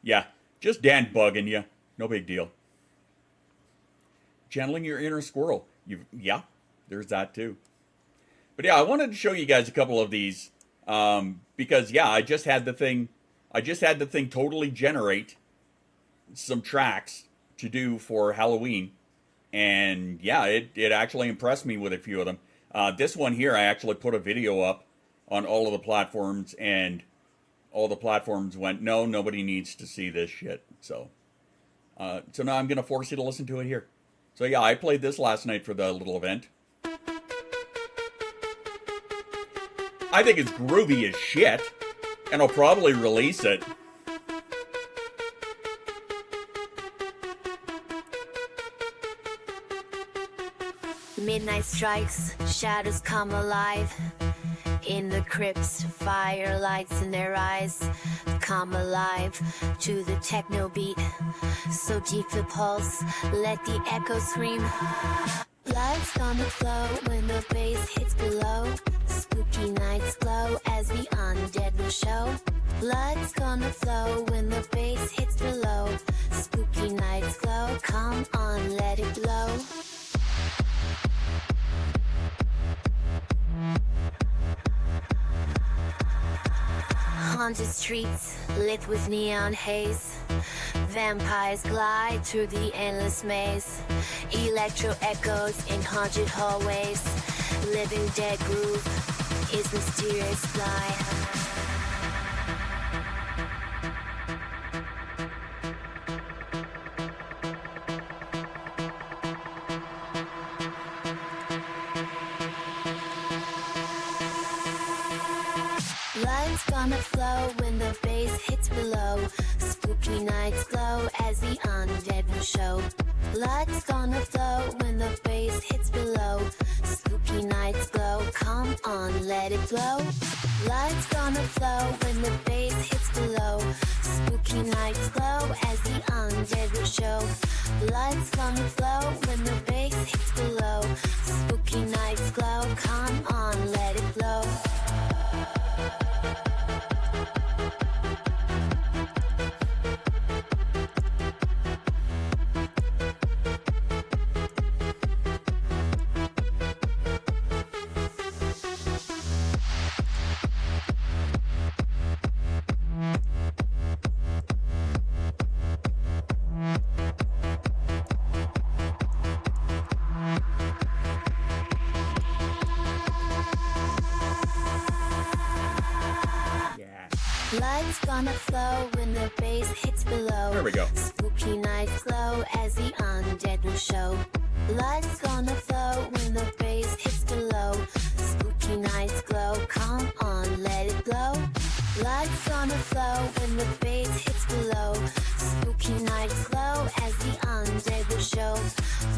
Yeah, just Dan bugging you. No big deal. Channeling your inner squirrel. Yeah, there's that too. But yeah, I wanted to show you guys a couple of these because yeah, I just had the thing totally generate some tracks to do for Halloween, and yeah, it actually impressed me with a few of them. This one here, I actually put a video up on all of the platforms, and all the platforms went, no, nobody needs to see this shit. So now I'm gonna force you to listen to it here. So yeah, I played this last night for the little event. I think it's groovy as shit, and I'll probably release it. Midnight strikes, shadows come alive. In the crypts, fire lights in their eyes. Come alive to the techno beat. So deep the pulse, let the echo scream. Blood's gonna flow when the bass hits below. Spooky nights glow as the undead will show. Blood's gonna flow when the bass hits below. Spooky nights glow, come on, let it blow. Haunted streets, lit with neon haze. Vampires glide through the endless maze. Electro echoes in haunted hallways. Living dead groove is mysterious fly. Blood's gonna flow when the bass hits below. Spooky nights glow as the undead will show. Blood's gonna flow when the bass hits below. Spooky nights glow, come on, let it blow. Blood's gonna flow when the bass hits below. Spooky nights glow as the undead will show. Blood's gonna flow when the bass hits below. Spooky nights glow, come on, let it blow. Blood's gonna flow when the bass hits below. There we go. Spooky nights glow as the undead will show. Blood's gonna flow when the bass hits below. Spooky nights glow, come on, let it blow. Blood's gonna flow when the bass hits below. Spooky nights glow as the undead will show.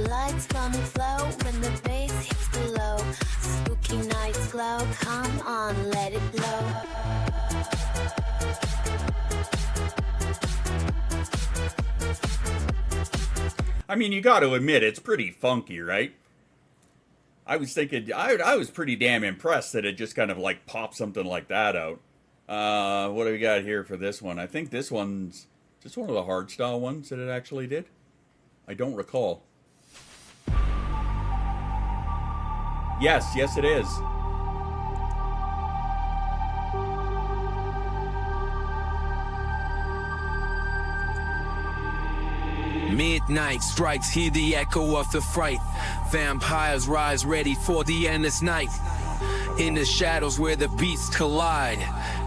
Blood's gonna flow when the bass hits below. Spooky nights glow, come on, let it blow. I mean, you got to admit, it's pretty funky, right? I was thinking, I was pretty damn impressed that it just kind of like popped something like that out. What do we got here for this one? I think this one's just one of the hardstyle ones that it actually did. I don't recall. Yes, it is. Midnight strikes, hear the echo of the fright. Vampires rise ready for the endless night. In the shadows where the beats collide.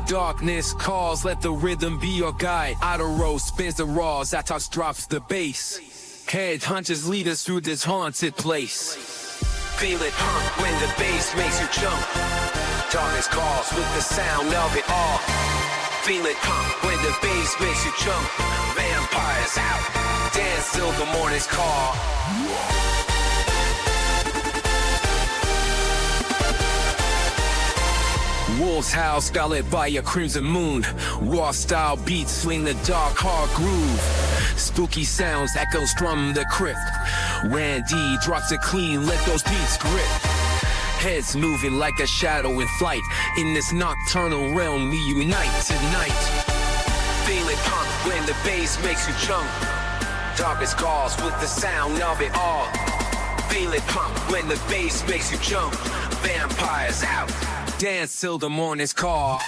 Darkness calls, let the rhythm be your guide. Outer row spins the raw, Zatox drops the bass. Head hunches lead us through this haunted place. Feel it when the bass makes you jump. Darkness calls with the sound of it all. Feel it when the bass makes you jump. Vampires out, dance till the morning's call. Wolves howl, scarlet by a crimson moon. Raw style beats swing the dark, hard groove. Spooky sounds echoes from the crypt. Randy drops it clean, let those beats grip. Heads moving like a shadow in flight. In this nocturnal realm, we unite tonight. Feel it pump when the bass makes you jump. Darkest calls with the sound of it all. Feel it pump when the bass makes you jump. Vampires out, dance till the morning's call.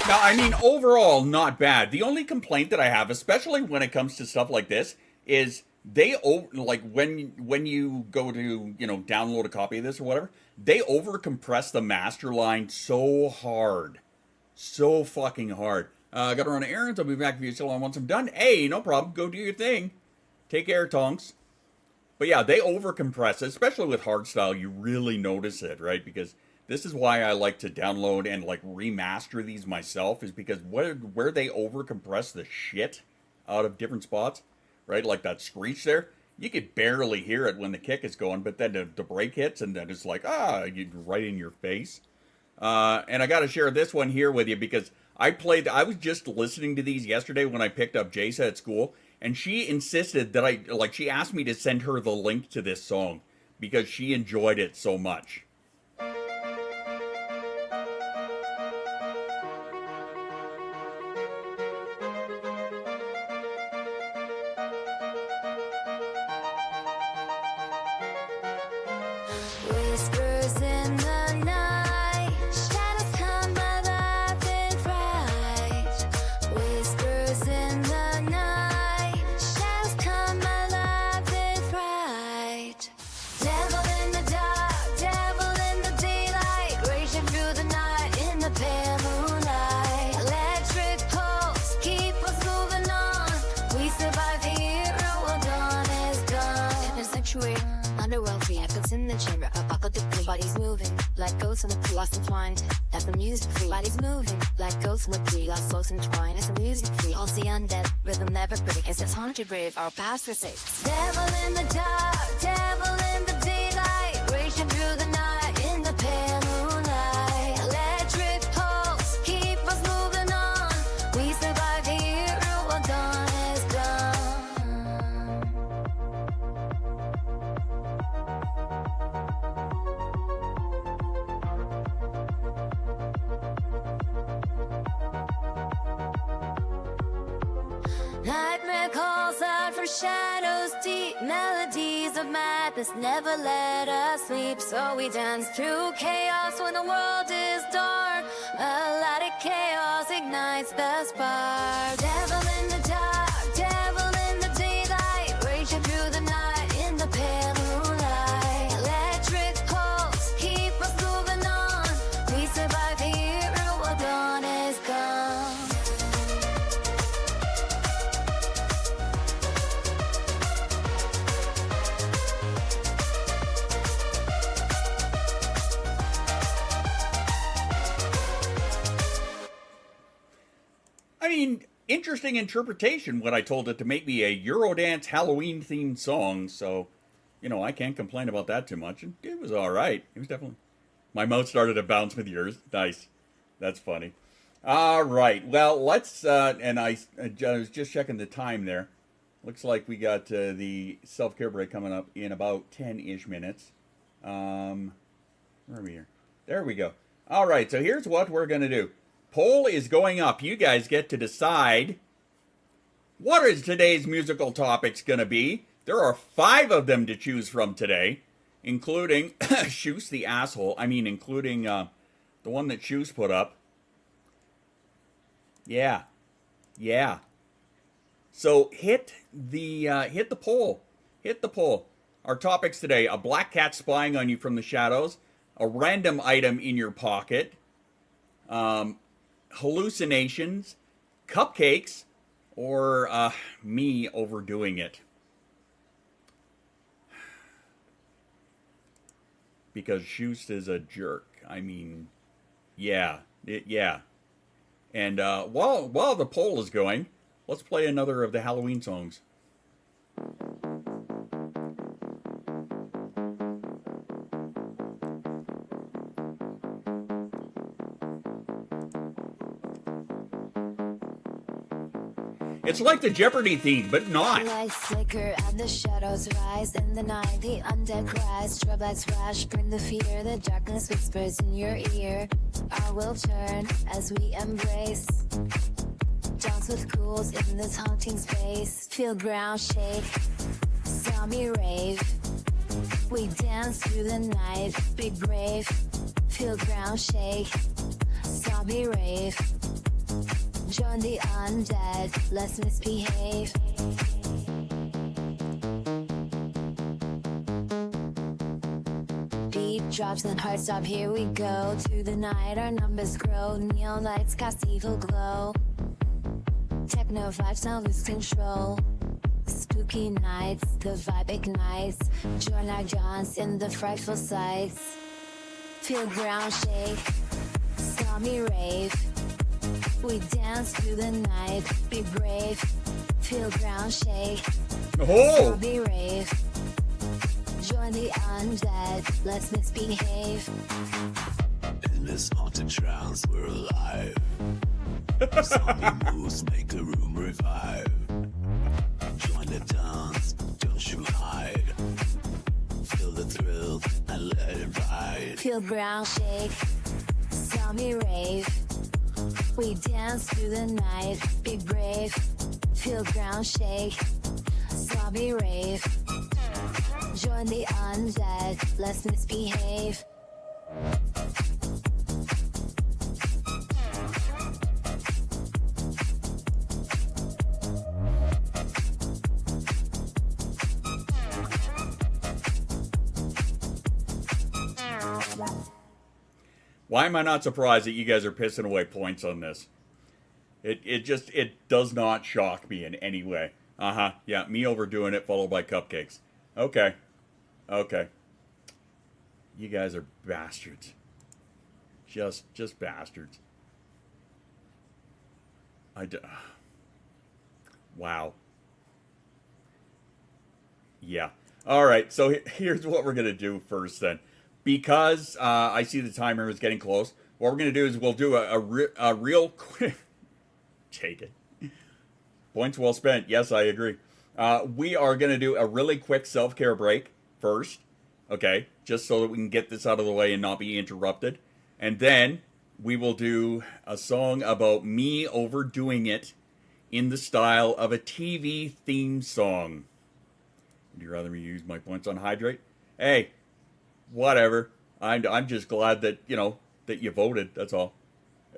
Now, I mean, overall, not bad. The only complaint that I have, especially when it comes to stuff like this, is when you go to, download a copy of this or whatever, they over compress the master line so hard. So fucking hard. Gotta run errands. I'll be back if you still on once I'm done. Hey, no problem. Go do your thing. Take care, Tonks. But yeah, they over compress, especially with hardstyle. You really notice it, right? Because this is why I like to download and remaster these myself, is because where they over compress the shit out of different spots, right? Like that screech there, you could barely hear it when the kick is going, but then the break hits and then it's like, you right in your face. And I got to share this one here with you because I was just listening to these yesterday when I picked up Jace at school, and she insisted that she asked me to send her the link to this song because she enjoyed it so much. Whispers in the night, shadows come alive in fright. Whispers in the night, shadows come alive in fright. Devil in the dark, devil in the daylight, raging through the night in the pale moonlight. Electric pulse, keep us moving on. We survive here while dawn is gone. In sanctuary, underworld reactors in the chamber, apocalyptic bodies moving like ghosts in the tree, lost entwined. That's the music free. Bodies moving like ghosts in the tree, lost souls entwined. It's the music free. All the undead rhythm never break. It's this haunted brave, our past forsakes. Devil in the dark, devil in the daylight, raging through the night in the pale moonlight. Electric pulse, keep us moving on. We survive here while dawn is gone. Nightmare calls out from shadows deep. Melodies of madness never let us sleep. So we dance through chaos when the world is dark. A light of chaos ignites the spark. Devil in the dark, devil in the daylight, raging through the night in the pale moonlight. Electric pulse, keep us moving on. We survive here while dawn is gone. mean, interesting interpretation when I told it to make me a Eurodance Halloween themed song. So, you know, I can't complain about that too much. It was all right. It was definitely. My mouth started to bounce with yours. Nice. That's funny. All right. Well, let's. And I was just checking the time there. Looks like we got the self-care break coming up in about 10-ish minutes. Where are we here? There we go. All right. So here's what we're going to do. Poll is going up. You guys get to decide what is today's musical topics going to be. There are 5 of them to choose from today, including Shoes the asshole. I mean, including the one that Shoes put up. Yeah. So hit the poll. Hit the poll. Our topics today: a black cat spying on you from the shadows, a random item in your pocket, hallucinations, cupcakes, or me overdoing it. Because Schust is a jerk. I mean, yeah. And while the poll is going, let's play another of the Halloween songs. It's like the Jeopardy theme, but not. Lights flicker and the shadows rise in the night. The undead cries, strobe lights flash, bring the fear. The darkness whispers in your ear. Our will turn as we embrace. Dance with ghouls in this haunting space. Feel ground shake, zombie rave. We dance through the night, be brave. Feel ground shake, zombie rave. Join the undead, let's misbehave. Beat drops and heart stop, here we go. To the night our numbers grow. Neon lights cast evil glow. Techno vibes now lose control. Spooky nights, the vibe ignites. Join our dance in the frightful sights. Feel ground shake, zombie rave. We dance through the night, be brave, feel ground shake, zombie rave. Join the undead, let's misbehave. In this haunted trance, we're alive. Zombie moves make the room revive. Join the dance, don't you hide. Feel the thrill and let it ride. Feel ground shake, zombie rave. We dance through the night, be brave, feel ground shake, zombie rave. Join the undead, let's misbehave. Why am I not surprised that you guys are pissing away points on this? It does not shock me in any way. Yeah, me overdoing it followed by cupcakes. Okay. You guys are bastards. Just bastards. Wow. Yeah. All right, so here's what we're going to do first then. Because I see the timer is getting close, what we're going to do is we'll do a real quick... Take it. Points well spent. Yes, I agree. We are going to do a really quick self-care break first. Okay, just so that we can get this out of the way and not be interrupted. And then we will do a song about me overdoing it in the style of a TV theme song. Would you rather me use my points on hydrate? Hey, whatever. I'm just glad that, that you voted. That's all.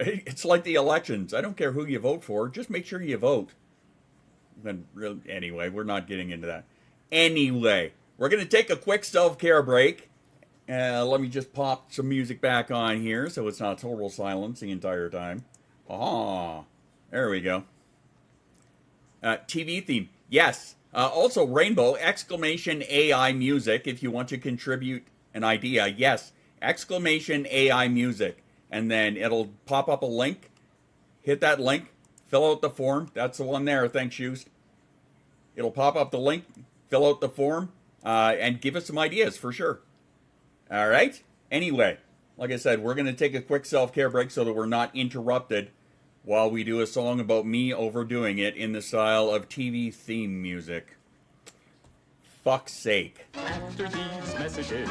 It's like the elections. I don't care who you vote for. Just make sure you vote. Anyway, we're not getting into that. Anyway, we're going to take a quick self-care break. Let me just pop some music back on here so it's not total silence the entire time. There we go. TV theme. Yes. Also, Rainbow, exclamation AI music if you want to contribute an idea. Yes, exclamation AI music. And then it'll pop up a link. Hit that link. fill out the form. That's the one there. Thanks, Shoes. It'll pop up the link. Fill out the form and give us some ideas for sure. All right? Anyway, like I said, we're going to take a quick self-care break so that we're not interrupted while we do a song about me overdoing it in the style of TV theme music. Fuck's sake. After these messages,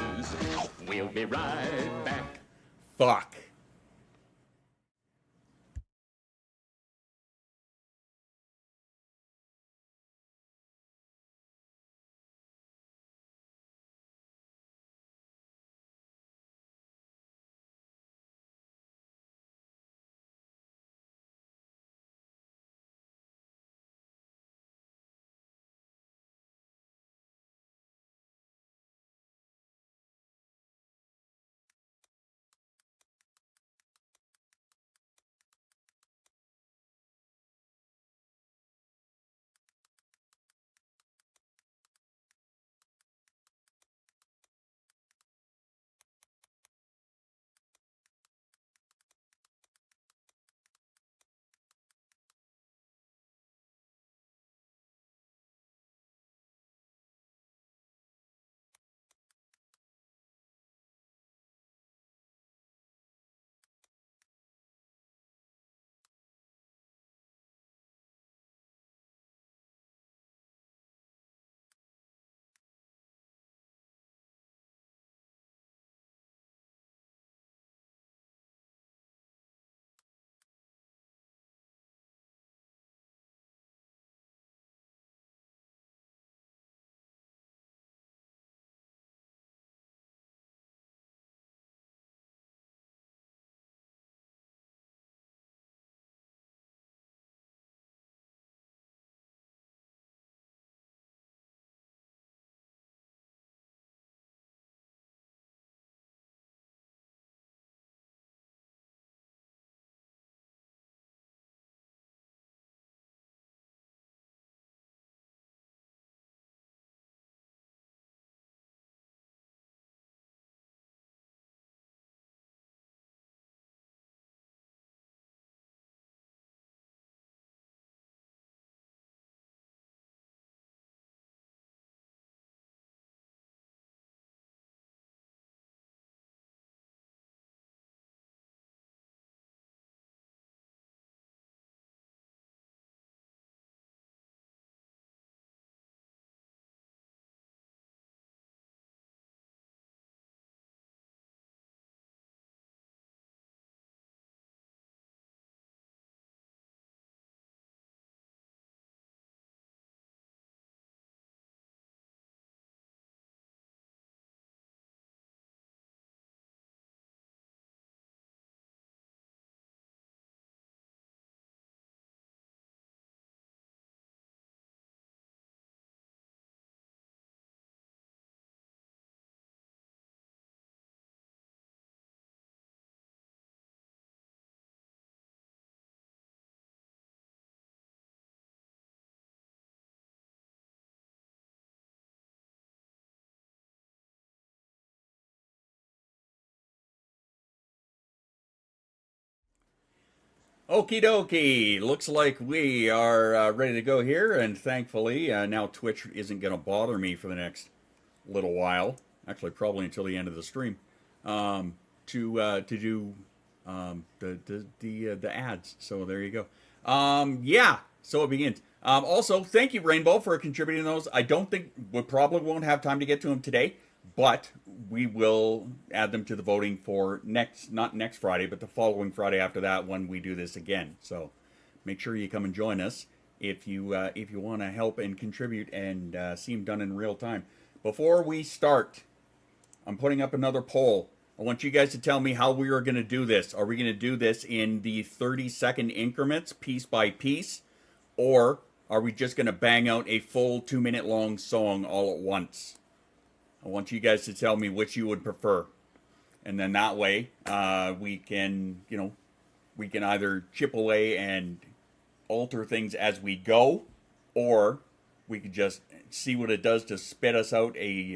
we'll be right back. Fuck. Okie dokie. Looks like we are ready to go here, and thankfully now Twitch isn't going to bother me for the next little while. Actually, probably until the end of the stream. To do the ads. So there you go. Yeah. So it begins. Also, thank you, Rainbow, for contributing those. I don't think we probably won't have time to get to them today, but we will add them to the voting for not next Friday, but the following Friday after that when we do this again. So make sure you come and join us if you want to help and contribute and see them done in real time. Before we start, I'm putting up another poll. I want you guys to tell me how we are going to do this. Are we going to do this in the 30-second increments, piece by piece, or are we just going to bang out a full 2-minute long song all at once? I want you guys to tell me which you would prefer. And then that way, we can either chip away and alter things as we go, or we could just see what it does to spit us out a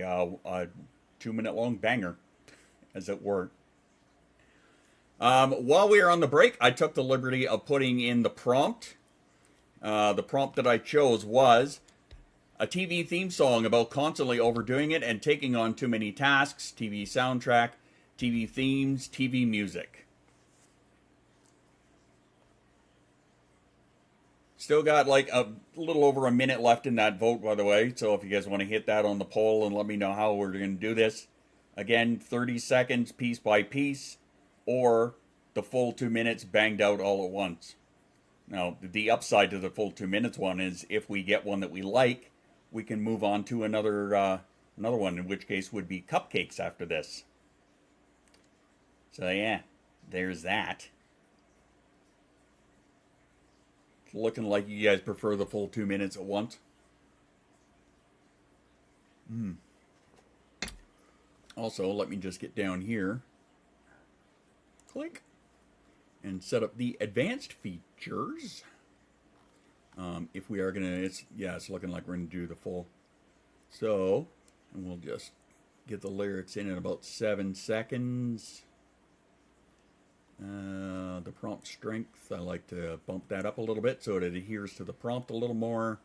2-minute long banger, as it were. While we are on the break, I took the liberty of putting in the prompt The prompt that I chose was a TV theme song about constantly overdoing it and taking on too many tasks, TV soundtrack, TV themes, TV music. Still got like a little over a minute left in that vote, by the way. So if you guys want to hit that on the poll and let me know how we're going to do this. Again, 30 seconds piece by piece, or the full 2 minutes banged out all at once. Now, the upside to the full 2 minutes one is if we get one that we like, we can move on to another one, in which case would be cupcakes after this. So yeah, there's that. It's looking like you guys prefer the full 2 minutes at once. Also, let me just get down here. Click. And set up the advanced features. If we are going to, it's looking like we're going to do the full. So, and we'll just get the lyrics in about 7 seconds. The prompt strength, I like to bump that up a little bit so it adheres to the prompt a little more.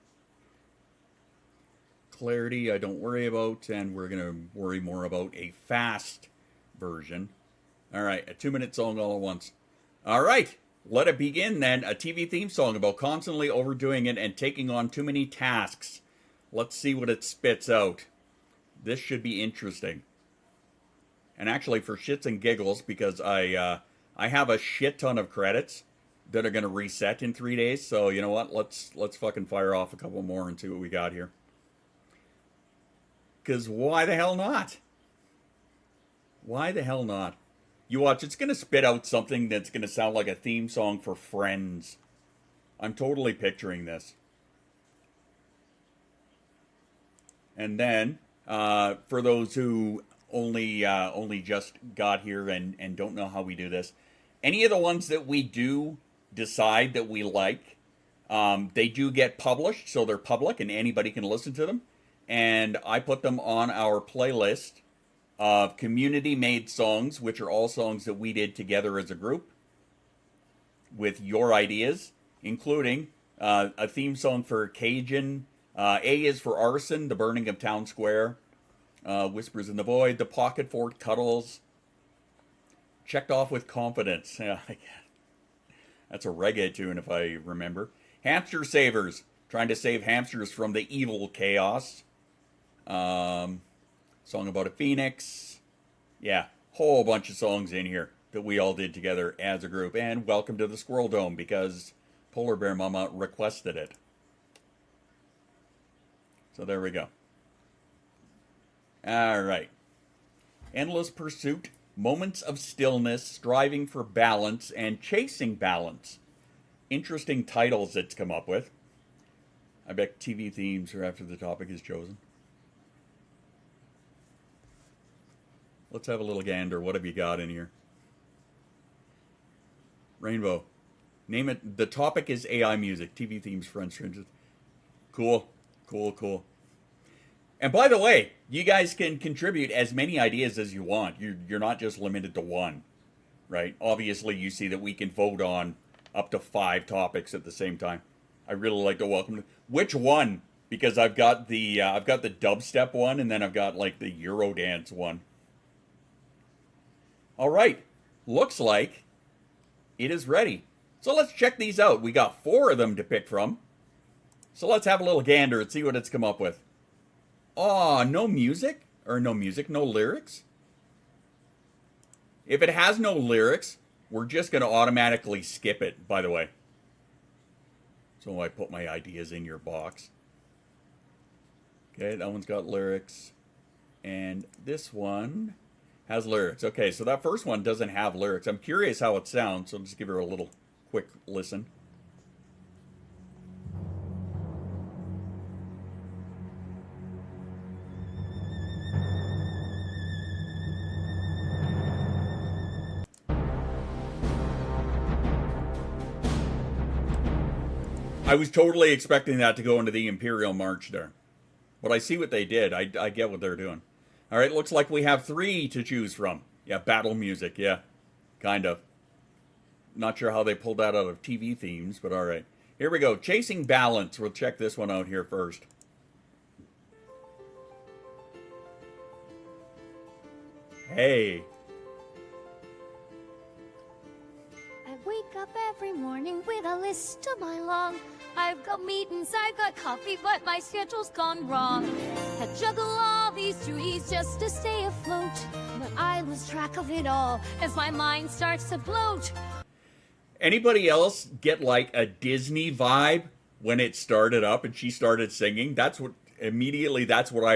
Clarity, I don't worry about, and we're going to worry more about a fast version. All right, a 2 minute song all at once. All right, let it begin then. A TV theme song about constantly overdoing it and taking on too many tasks. Let's see what it spits out. This should be interesting. And actually, for shits and giggles, because I have a shit ton of credits that are going to reset in 3 days. So you know what? Let's fucking fire off a couple more and see what we got here. Because why the hell not? Why the hell not? You watch, it's going to spit out something that's going to sound like a theme song for Friends. I'm totally picturing this. And then, for those who only just got here and don't know how we do this, any of the ones that we do decide that we like, they do get published, so they're public and anybody can listen to them. And I put them on our playlist of community-made songs, which are all songs that we did together as a group with your ideas, including a theme song for Cajun. A is for Arson, The Burning of Town Square, Whispers in the Void, The Pocket Fort Cuddles, Checked Off with Confidence. Yeah, that's a reggae tune if I remember. Hamster Savers, trying to save hamsters from the evil chaos. Song about a phoenix. Yeah, whole bunch of songs in here that we all did together as a group. And Welcome to the Squirrel Dome, because Polar Bear Mama requested it. So there we go. All right. Endless Pursuit, Moments of Stillness, Striving for Balance, and Chasing Balance. Interesting titles it's come up with. I bet TV themes are after the topic is chosen. Let's have a little gander. What have you got in here? Rainbow. Name it. The topic is AI music. TV themes, Friends. Cool. Cool, cool. And by the way, you guys can contribute as many ideas as you want. You're not just limited to one, right? Obviously, you see that we can vote on up to 5 topics at the same time. I really like to welcome. Which one? Because I've got the dubstep one, and then I've got like the Eurodance one. All right, looks like it is ready. So let's check these out. We got 4 of them to pick from. So let's have a little gander and see what it's come up with. Aw, no music? Or no music, no lyrics? If it has no lyrics, we're just going to automatically skip it, by the way. So I put my ideas in your box. Okay, that one's got lyrics. And this one has lyrics. Okay, so that first one doesn't have lyrics. I'm curious how it sounds, so I'll just give her a little quick listen. I was totally expecting that to go into the Imperial March there. But I see what they did. I get what they're doing. All right, looks like we have 3 to choose from. Yeah, battle music, yeah. Kind of. Not sure how they pulled that out of TV themes, but all right. Here we go. Chasing Balance. We'll check this one out here first. Hey. I wake up every morning with a list a mile long. I've got meetings, I've got coffee, but my schedule's gone wrong. I juggle all these duties just to stay afloat, but I lose track of it all as my mind starts to bloat. Anybody else get like a Disney vibe when it started up and she started singing? That's what I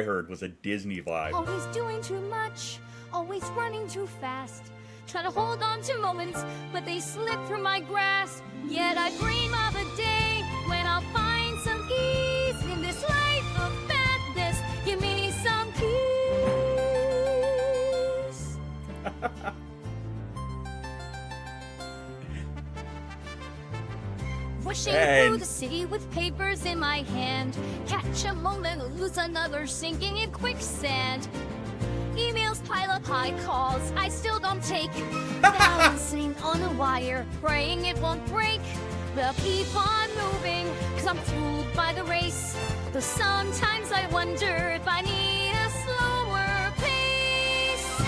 heard was a Disney vibe. Always doing too much, always running too fast. Try to hold on to moments, but they slip through my grasp. Yet I dream of a day when I'll find some ease in this life of madness. Give me some peace. Rushing through the city with papers in my hand. Catch a moment, lose another, sinking in quicksand. Emails pile up, high calls I still don't take. Balancing on a wire, praying it won't break. But keep on moving, cause I'm fooled by the race. Though sometimes I wonder if I need a slower pace.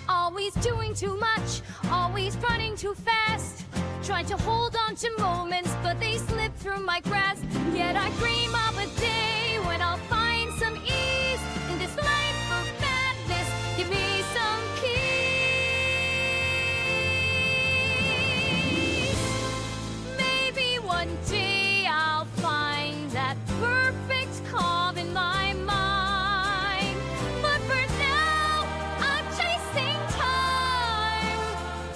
Always doing too much, always running too fast. Trying to hold on to moments, but they slip through my grasp. Yet I dream of a day when I'll find some ease in this life of madness. Give me some peace. Maybe one day I'll find that perfect calm in my mind. But for now, I'm chasing time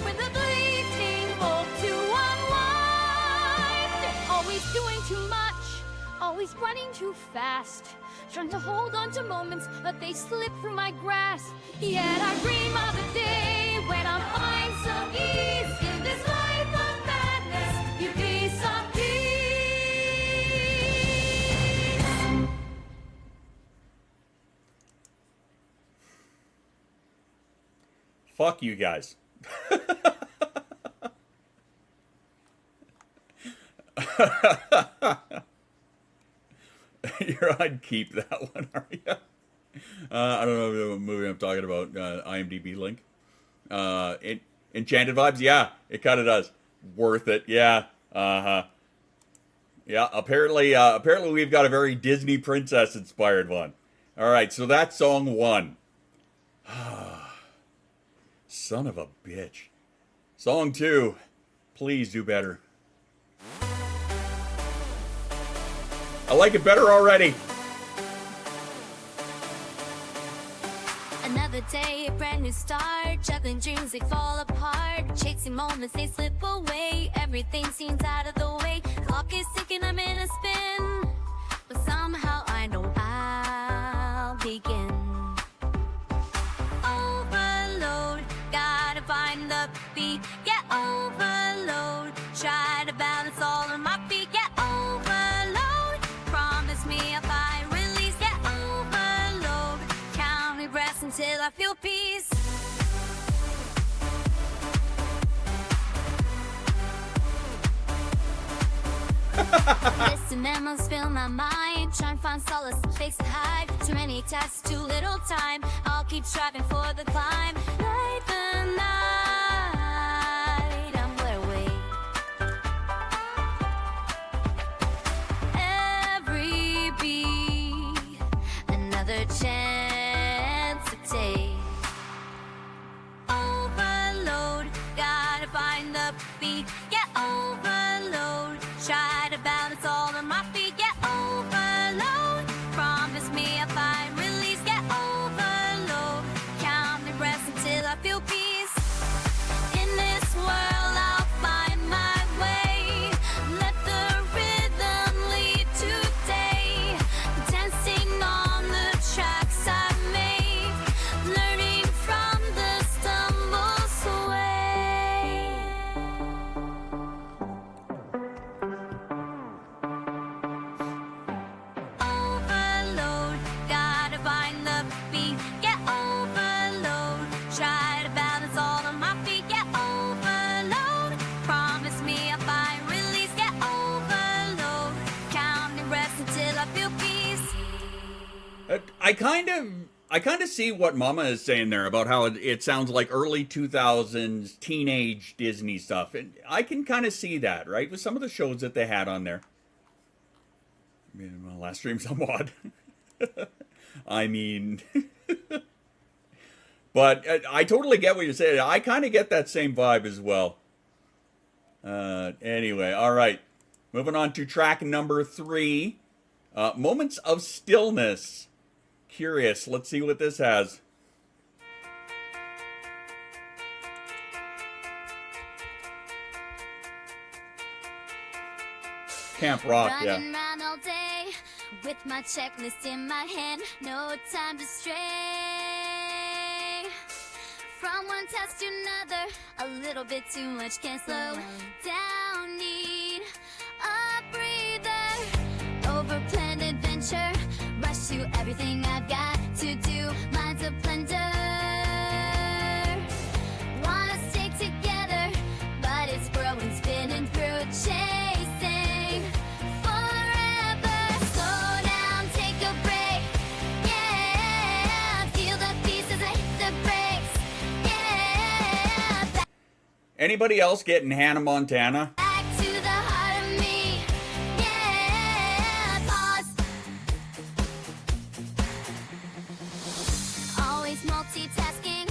with a bleeding hope to unwind. Always doing too much, always running too fast. Trying to hold on to moments, but they slip through my grasp. Yet I dream of a day when I'll find some ease in this life of madness. Give me some peace. Fuck you guys. You're on keep that one, are you? I don't know what movie I'm talking about. IMDb link. Enchanted Vibes? Yeah, it kind of does. Worth it. Yeah. Uh-huh. Yeah, apparently we've got a very Disney princess inspired one. All right, so that's song one. Son of a bitch. Song two. Please do better. I like it better already. Another day, a brand new start. Juggling dreams, they fall apart. Chasing moments, they slip away. Everything seems out of the way. Clock is ticking, I'm in a spin. But somehow I know I'll begin. Overload, gotta find the beat. Get overload, try to balance all of my feet. Get overload, promise me if I release. Get overload, count me breaths until I feel peace. Listen, memos fill my mind. Try and find solace, face to hide. Too many tasks, too little time. I'll keep striving for the climb. Night the night, I'm wide awake. Every beat, another chance to take. Overload, gotta find the beat. Get overload, try to balance all of my feet. Get overload, promise me if I release. Get overload, count me breaths until I feel I kind of see what Mama is saying there about how it sounds like early 2000s teenage Disney stuff. And I can kind of see that, right? With some of the shows that they had on there. I mean, my last stream somewhat. I mean, but I totally get what you're saying. I kind of get that same vibe as well. Anyway, all right. Moving on to track number 3. Moments of Stillness. Curious. Let's see what this has. Camp Rock, yeah. Running around all day with my checklist in my hand, no time to stray. From one task to another, a little bit too much, can't slow down, need a breather. Overplanned adventure, rush to everything I've got to do, minds a plunder. Wanna stay together, but it's growing, spinning through, chasing forever. Slow down, take a break, yeah. Feel the pieces, I hit the brakes, yeah. Anybody else getting Hannah Montana? Back to the heart of me, yeah. Pause. Always multitasking,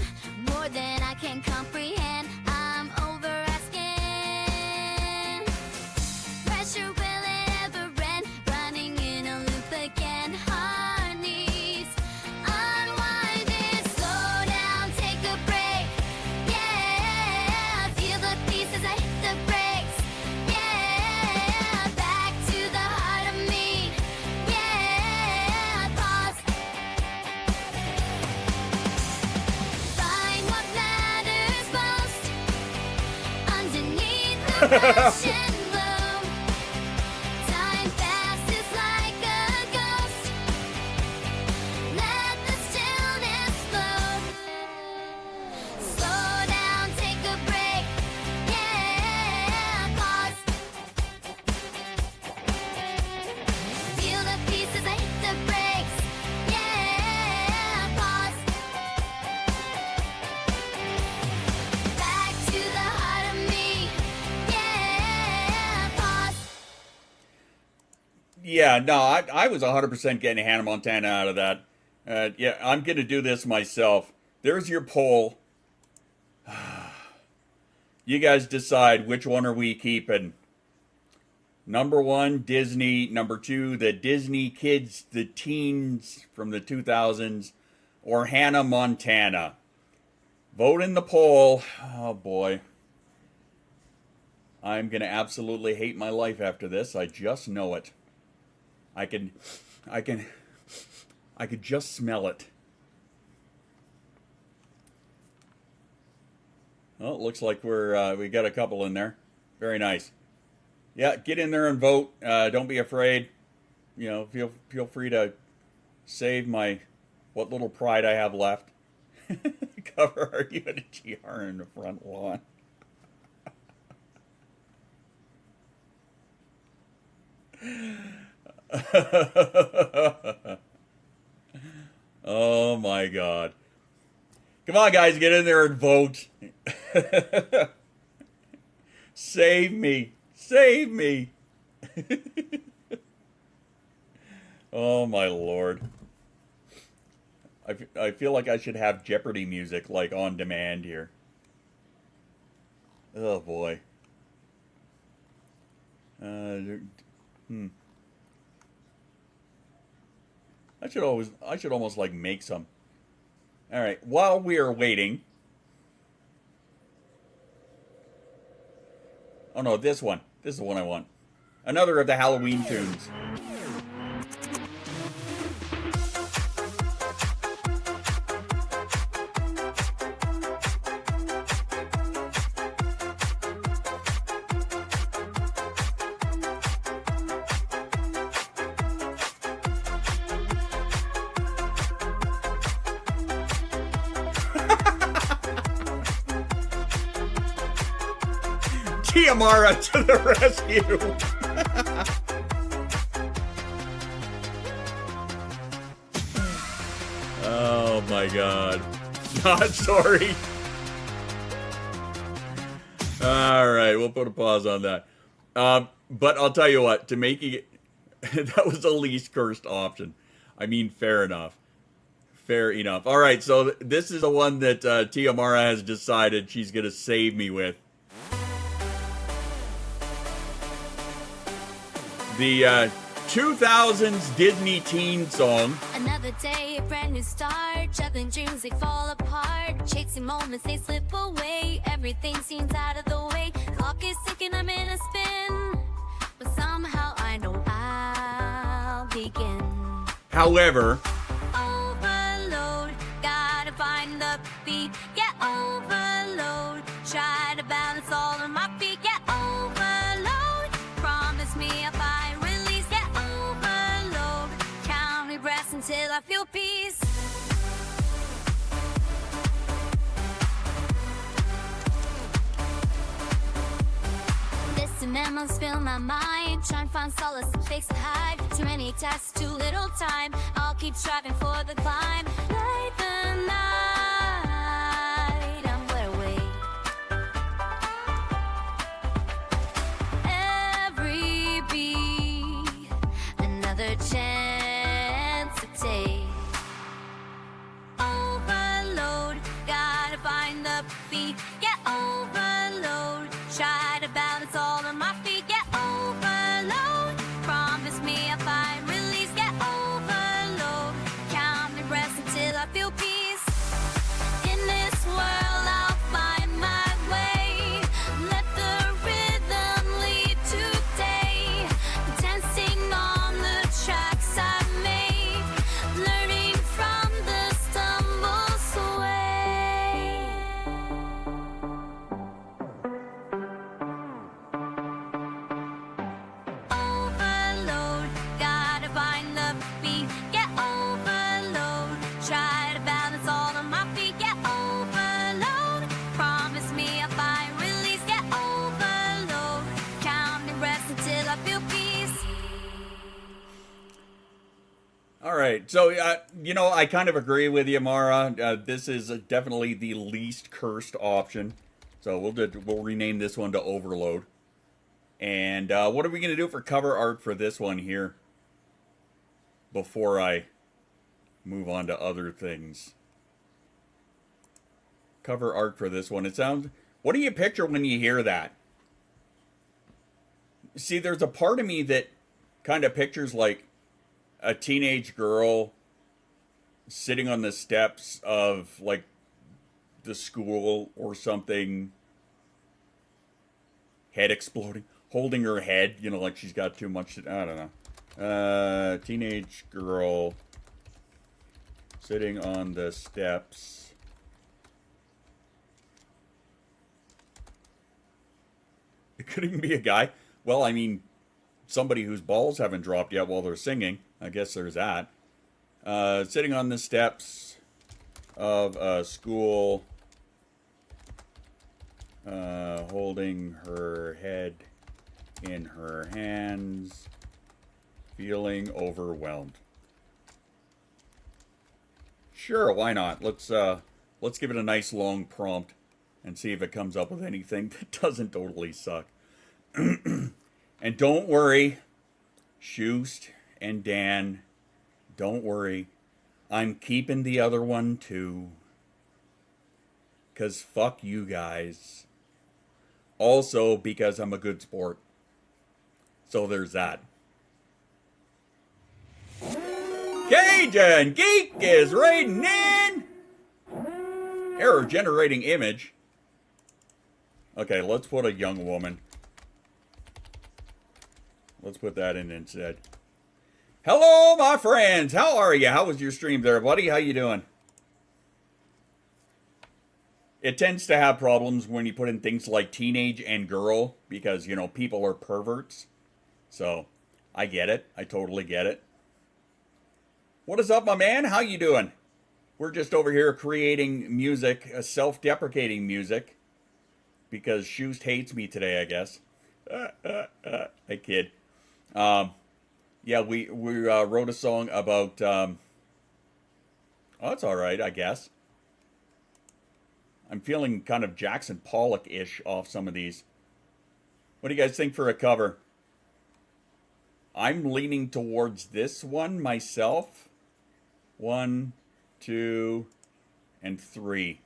more than I can comprehend. I'm over asking. Pressure will it ever end? Running in a loop again. Heart needs unwinding. Slow down, take a break. Yeah, feel the pieces, I hit the brakes. Yeah, back to the heart of me. Yeah, pause. Find what matters most underneath the passion glow. Time passes like a ghost. Let the stillness flow. Slow down, take a break. Yeah, pause. Feel the pieces, I hit the brakes. Yeah, pause. Back to the heart of me. Yeah, pause. Yeah, no, I was 100% getting Hannah Montana out of that. Yeah, I'm going to do this myself. There's your poll. You guys decide which one are we keeping. Number 1, Disney. Number 2, the Disney kids, the teens from the 2000s. Or Hannah Montana. Vote in the poll. Oh, boy. I'm going to absolutely hate my life after this. I just know it. I could just smell it. Well, it looks like we got a couple in there. Very nice. Yeah, get in there and vote. Don't be afraid. You know, feel free to save what little pride I have left. Cover our UNGR in the front lawn. Oh my God. Come on, guys, get in there and vote. Save me. Save me. Oh my Lord. I feel like I should have Jeopardy music like on demand here. Oh boy. I should almost like make some. All right, while we are waiting. Oh no, this one. This is the one I want. Another of the Halloween tunes. Tiamara to the rescue! my god. Not sorry. Alright, we'll put a pause on that. But I'll tell you what, to make it... that was the least cursed option. I mean, fair enough. Fair enough. Alright, so this is the one that Tia Mara has decided she's going to save me with. The 2000s Disney teen song. Another day, a brand new start. Juggling dreams, they fall apart. Chasing moments, they slip away. Everything seems out of the way. Clock is ticking, I'm in a spin. But somehow I know I'll begin. However, Overload, gotta find the beat. Yeah, overload. Try to balance all of my feet. Yeah, overload. Promise me if I release. Yeah, overload. Count me breaths until I feel peace. Listen, memos fill my mind. Try and find solace and face to hide. Too many tasks, too little time. I'll keep striving for the climb. Light the night. I'm wide awake. Every beat, another chance to take. Overload, gotta find the beat. Yeah, overload. Try to balance all of my feet. Yeah, overload. Promise me if I release. Yeah, overload. Count me breaths until I feel peace. In this world, I'll find my way. Let the rhythm lead today. Dancing on the tracks I make. Learning from the stumble sway. Overload, gotta find the beat. Yeah, overload. Try to balance all of my feet. Yeah, overload. Promise me if I release. Yeah, overload. Counting breaths until I feel peace. alright, so, you know, I kind of agree with you, Mara. This is definitely the least cursed option. So we'll rename this one to Overload. And what are we going to do for cover art for this one here? Before I move on to other things. Cover art for this one. It sounds... What do you picture when you hear that? See, there's a part of me that kind of pictures like a teenage girl sitting on the steps of like the school or something, head exploding, holding her head, you know, like she's got too much, I don't know. Teenage girl sitting on the steps. It could even be a guy. Well, I mean, somebody whose balls haven't dropped yet while they're singing. I guess there's that. Sitting on the steps of a school, holding her head in her hands, feeling overwhelmed. Sure, why not? Let's give it a nice long prompt and see if it comes up with anything that doesn't totally suck. And don't worry, Shoost and Dan, don't worry. I'm keeping the other one too. 'Cause fuck you guys. Also because I'm a good sport. So there's that. Cajun Geek is raiding in! Error generating image. Okay, let's put a young woman. Let's put that in instead. Hello, my friends. How are you? How was your stream there, buddy? How you doing? It tends to have problems when you put in things like teenage and girl because, you know, people are perverts. So, I get it. I totally get it. What is up, my man? How you doing? We're just over here creating music, self-deprecating music, because Shoost hates me today, I guess. I kid. Yeah, we wrote a song about Oh, that's all right, I guess. I'm feeling kind of Jackson Pollock-ish off some of these. What do you guys think for a cover? I'm leaning towards this one myself. 1, 2, and 3.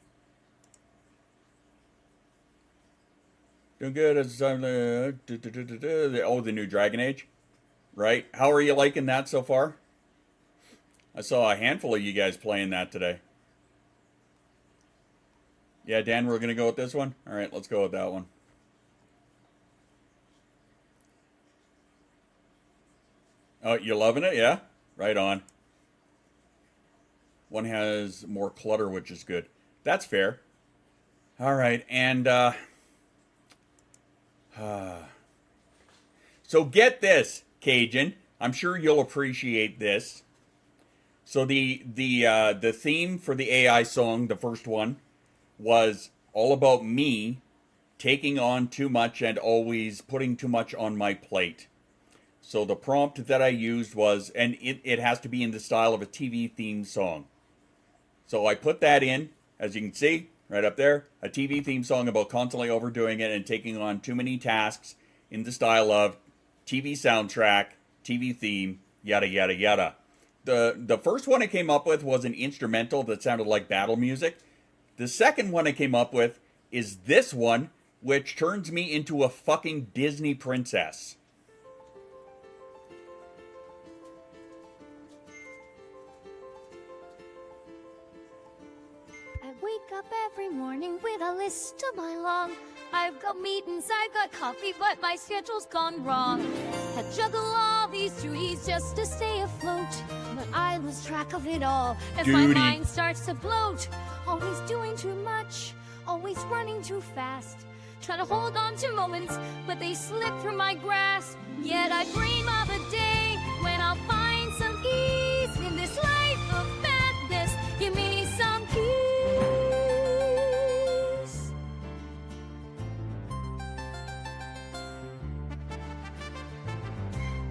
Doing good as oh, the new Dragon Age, right? How are you liking that so far? I saw a handful of you guys playing that today. Yeah, Dan, we're gonna go with this one. All right, let's go with that one. Oh, you loving it? Yeah, right on. One has more clutter, which is good. That's fair. All right, and so get this, Cajun. I'm sure you'll appreciate this. So the theme for the AI song, the first one, was all about me taking on too much and always putting too much on my plate. So the prompt that I used was, and it has to be in the style of a TV theme song. So I put that in, as you can see, right up there, a TV theme song about constantly overdoing it and taking on too many tasks in the style of TV soundtrack, TV theme, yada, yada, yada. The first one I came up with was an instrumental that sounded like battle music. The second one I came up with is this one, which turns me into a fucking Disney princess. I wake up every morning with a list a mile long. I've got meetings, I've got coffee, but my schedule's gone wrong. I juggle all these duties just to stay afloat, but I lose track of it all as my mind starts to bloat. Always doing too much, always running too fast. Trying to hold on to moments, but they slip through my grasp. Yet I dream of a day when I'll find some ease in this life of madness. Give me some peace.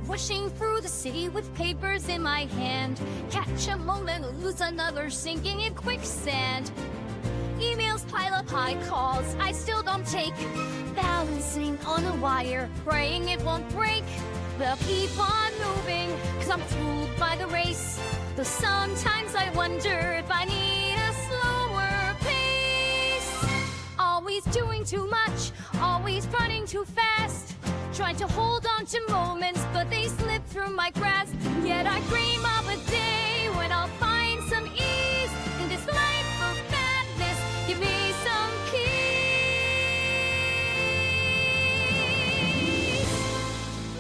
Rushing through the city with papers in my hand. Catch a moment, lose another, sinking in quicksand. Emails pile up high, calls I still don't take. Balancing on a wire, praying it won't break. They'll keep on moving, cause I'm fooled by the race. Though sometimes I wonder if I need a slower pace. Always doing too much, always running too fast. Trying to hold on to moments, but they slip through my grasp. Yet I dream of a day when I'll find some ease in this life of madness. Give me some peace.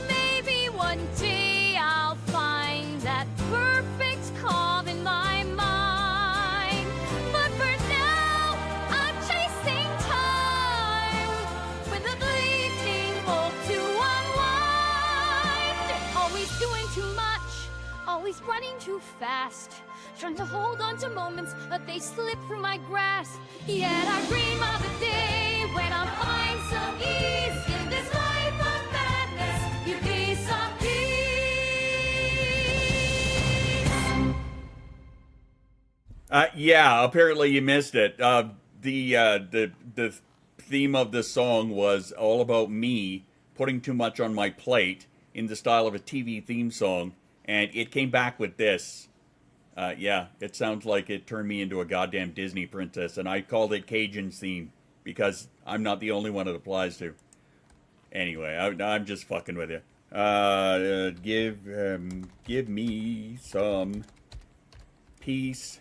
Maybe one day I'll find that perfect calm in my mind. But for now, I'm chasing time with a fleeting hope to unwind. Always doing too much, always running too fast. Trying to hold on to moments, but they slip through my grasp. Yet I dream of a day when I'll find some ease in this life of madness. Give me some peace. Yeah, apparently you missed it. The theme of the song was all about me putting too much on my plate in the style of a TV theme song, and it came back with this. Yeah, it sounds like it turned me into a goddamn Disney princess, and I called it Cajun's theme because I'm not the only one it applies to. Anyway, I'm just fucking with you. Give me some peace.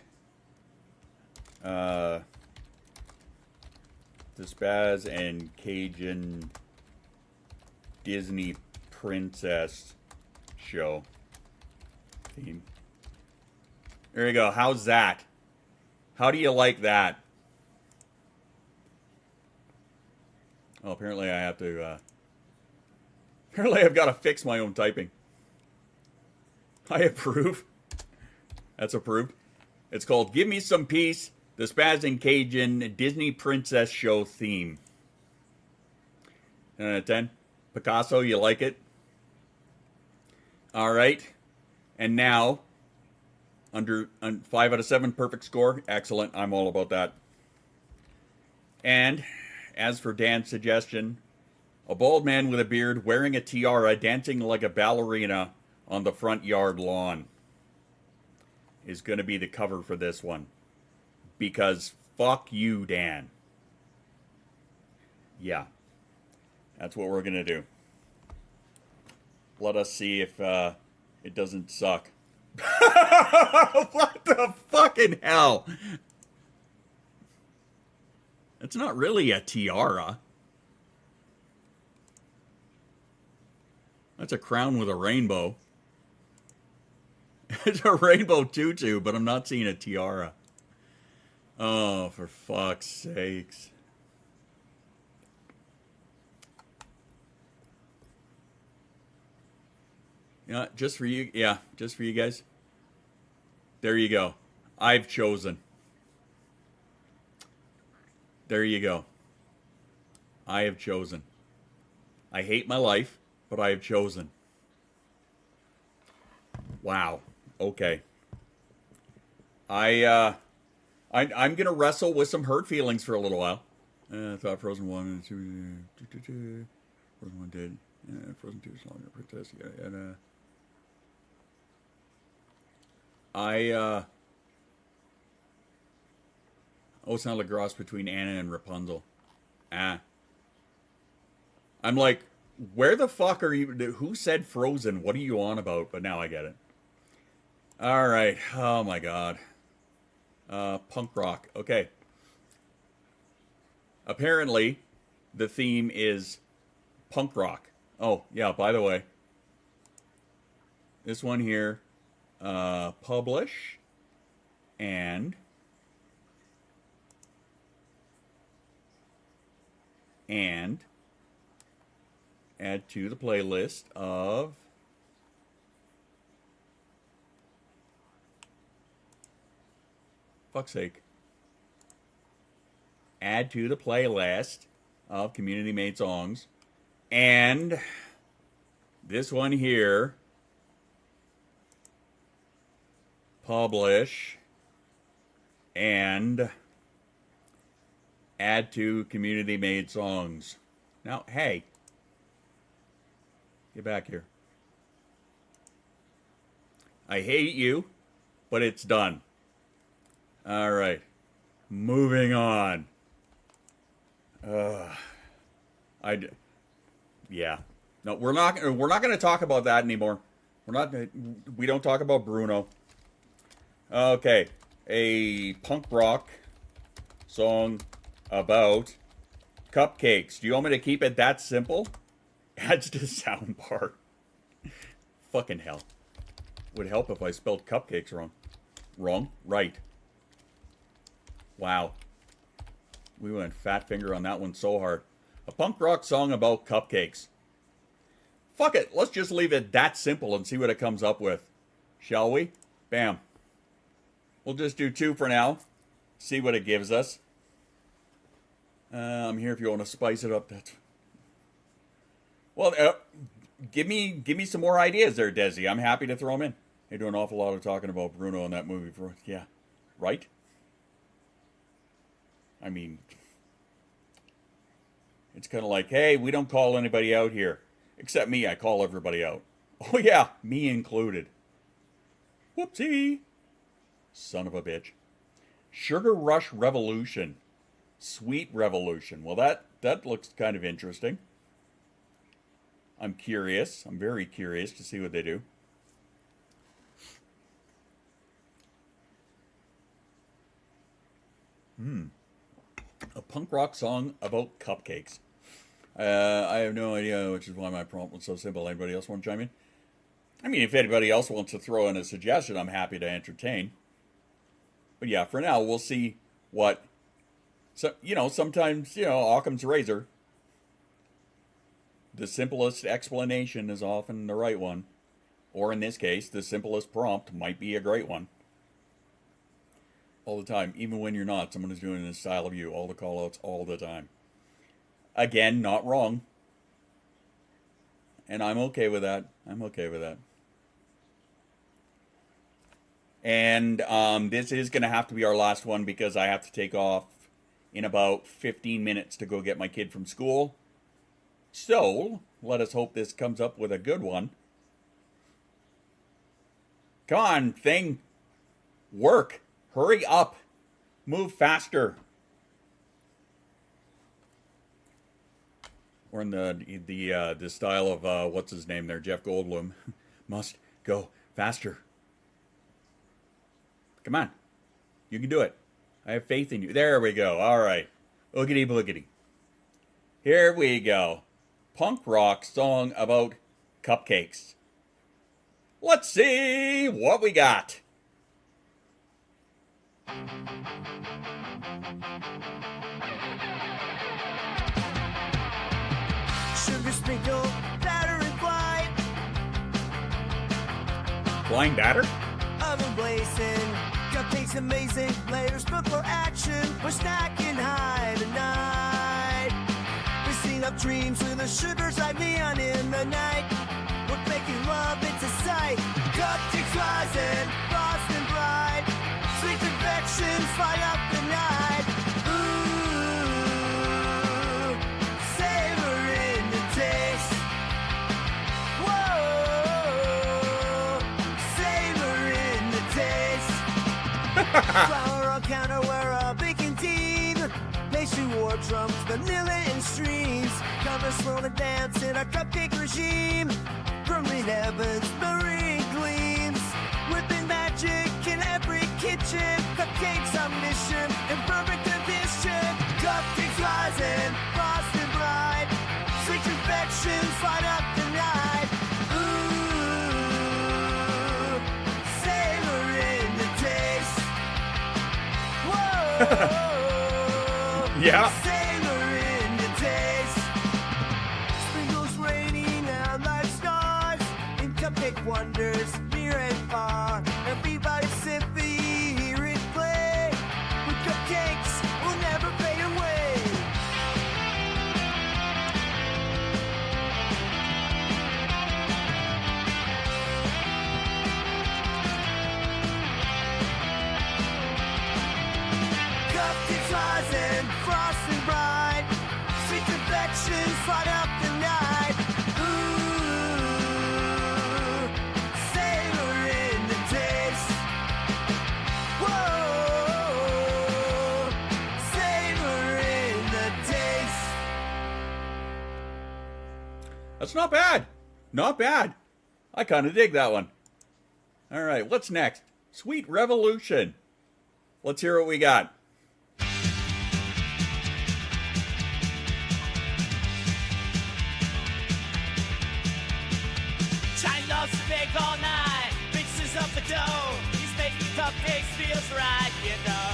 The Spaz and Cajun Disney princess show theme. There you go. How's that? How do you like that? Oh, apparently I have to, apparently I've got to fix my own typing. I approve. That's approved. It's called Give Me Some Peace, the Spaz and Cajun Disney Princess Show theme. 10 out of 10. Picasso, you like it? All right. And now, 5 out of 7, perfect score. Excellent. I'm all about that. And as for Dan's suggestion, a bald man with a beard wearing a tiara dancing like a ballerina on the front yard lawn is going to be the cover for this one. Because fuck you, Dan. Yeah. That's what we're going to do. Let us see if it doesn't suck. What the fucking hell? It's not really a tiara. That's a crown with a rainbow. It's a rainbow tutu, but I'm not seeing a tiara. Oh, for fuck's sakes. Yeah, just for you. Yeah, just for you guys. There you go. I've chosen. There you go. I have chosen. I hate my life, but I have chosen. Wow. Okay. I'm gonna wrestle with some hurt feelings for a little while. I thought Frozen 1 and 2. Frozen 1 did. Frozen 2 is longer. Princess. And it's not like a cross between Anna and Rapunzel. I'm like, where the fuck are you? Who said Frozen? What are you on about? But now I get it. All right. Oh my god. Punk rock. Okay. Apparently, the theme is punk rock. Oh, yeah, by the way. This one here, publish, and add to the playlist of fuck's sake. Add to the playlist of community-made songs. And this one here, publish, and add to community-made songs. Now, hey, get back here. I hate you, but it's done. All right, moving on. Yeah. No, we're not going to talk about that anymore. We don't talk about Bruno. Okay, a punk rock song about cupcakes. Do you want me to keep it that simple? Adds to soundbar. Fucking hell. Would help if I spelled cupcakes wrong. Wrong? Right. Wow. We went fat finger on that one so hard. A punk rock song about cupcakes. Fuck it. Let's just leave it that simple and see what it comes up with. Shall we? Bam. We'll just do 2 for now. See what it gives us. I'm here if you want to spice it up. Well, give me some more ideas there, Desi. I'm happy to throw them in. They do an awful lot of talking about Bruno in that movie. Yeah. Right? I mean, it's kind of like, hey, we don't call anybody out here. Except me, I call everybody out. Oh yeah, me included. Whoopsie. Son of a bitch. Sugar Rush Revolution. Sweet Revolution. Well, that looks kind of interesting. I'm curious. I'm very curious to see what they do. A punk rock song about cupcakes. I have no idea, which is why my prompt was so simple. Anybody else want to chime in? I mean, if anybody else wants to throw in a suggestion, I'm happy to entertain. But yeah, for now, we'll see what... So, sometimes, Occam's razor. The simplest explanation is often the right one. Or in this case, the simplest prompt might be a great one. All the time. Even when you're not, someone is doing this style of you. All the call-outs, all the time. Again, not wrong. And I'm okay with that. I'm okay with that. And this is going to have to be our last one because I have to take off in about 15 minutes to go get my kid from school. So, let us hope this comes up with a good one. Come on, thing. Work. Hurry up. Move faster. Or in the style of, what's his name there, Jeff Goldblum. Must go faster. Come on. You can do it. I have faith in you. There we go. All right. Oogity boogity. Here we go. Punk rock song about cupcakes. Let's see what we got. Sugar sprinkle, batter and flight. Flying batter? Oven blazing, cupcakes amazing. Layers built for action. We're snacking high tonight. We sing up dreams with the sugars like neon in the night. We're making love, it's a sight. Cupcakes rising, frosting bright. Sweet confections light up the night. Ooh, savor in the taste. Whoa, savor in the taste. Flour on counter, we're all baking team. Pastry war drums, vanilla and streams. Cover slowly dance in our cupcake regime. Firmly heavens, marine gleams. Whipping magic in every kitchen. Cupcakes on mission in perfect condition. Cupcakes rising, frosted bright. Sweet confections light up the night. Ooh, savor in the taste. Whoa. Yeah. Savor in the taste. Sprinkles raining out like stars. In cupcake wonders, near and far. Everybody simply hear it play. With cupcakes, will never fade away. Cupcakes rising, frosting bright. Sweet confections light up the night. Ooh, savor in the taste. Whoa, savor in the taste. That's not bad. Not bad. I kind of dig that one. All right, what's next? Sweet Revolution. Let's hear what we got. Shine loves to bake all night, mixes up the dough. He's making cupcakes, feels right, you know.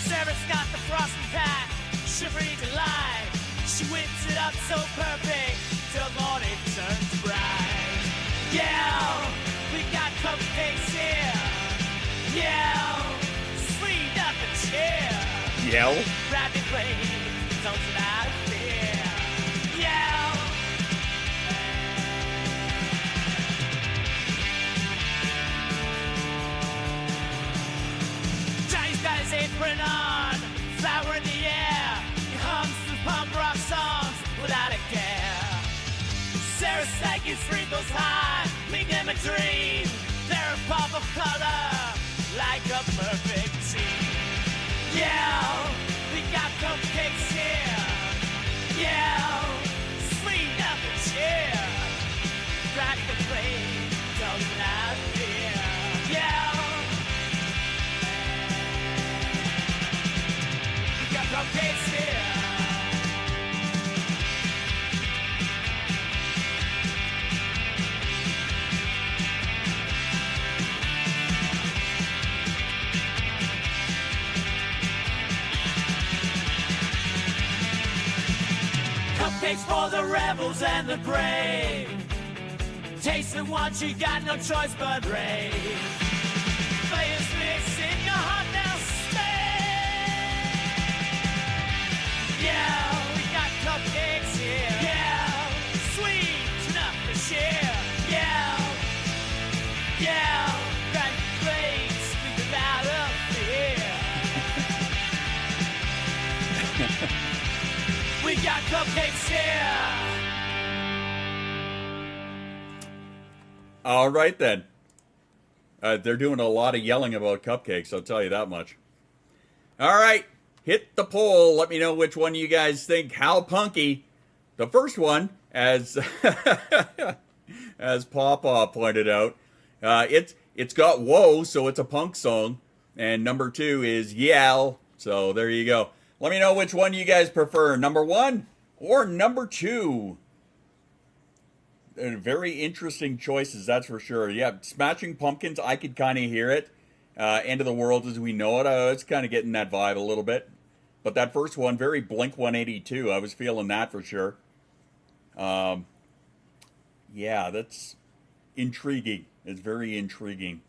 Sarah's got the frosting pack, shivery delight. She whips it up so perfect, till morning turns bright. Yeah, we got cupcakes here. Yeah, sweet up the chair. Yell. Grab your plate, don't you out of fear. Yeah. Johnny's got his apron on, flower in the air. He hums through punk rock songs without a care. Sarah's stacking sprinkles high, make them a dream. They're a pop of color, like a perfect team. Yeah, we got cupcakes here. Yeah, sweet up the chair. Crack the plate, don't have fear. Yeah. Got cupcakes here. Cupcakes for the rebels and the brave. Tasting once, you got no choice but rave. Flavors mix in your heart now, stay. Yeah, we got cupcakes here. Yeah, sweet enough to share. Yeah, yeah, got great. got cupcakes here. All right, then. They're doing a lot of yelling about cupcakes, I'll tell you that much. All right, hit the poll. Let me know which one you guys think. How punky? The first one, as as Pawpaw pointed out, it's got whoa, so it's a punk song. And number 2 is yell. So there you go. Let me know which one you guys prefer, number 1 or number 2. Very interesting choices, that's for sure. Yeah, Smashing Pumpkins, I could kind of hear it. End of the World as we know it, it's kind of getting that vibe a little bit. But that first one, very Blink-182, I was feeling that for sure. Yeah, that's intriguing. It's very intriguing.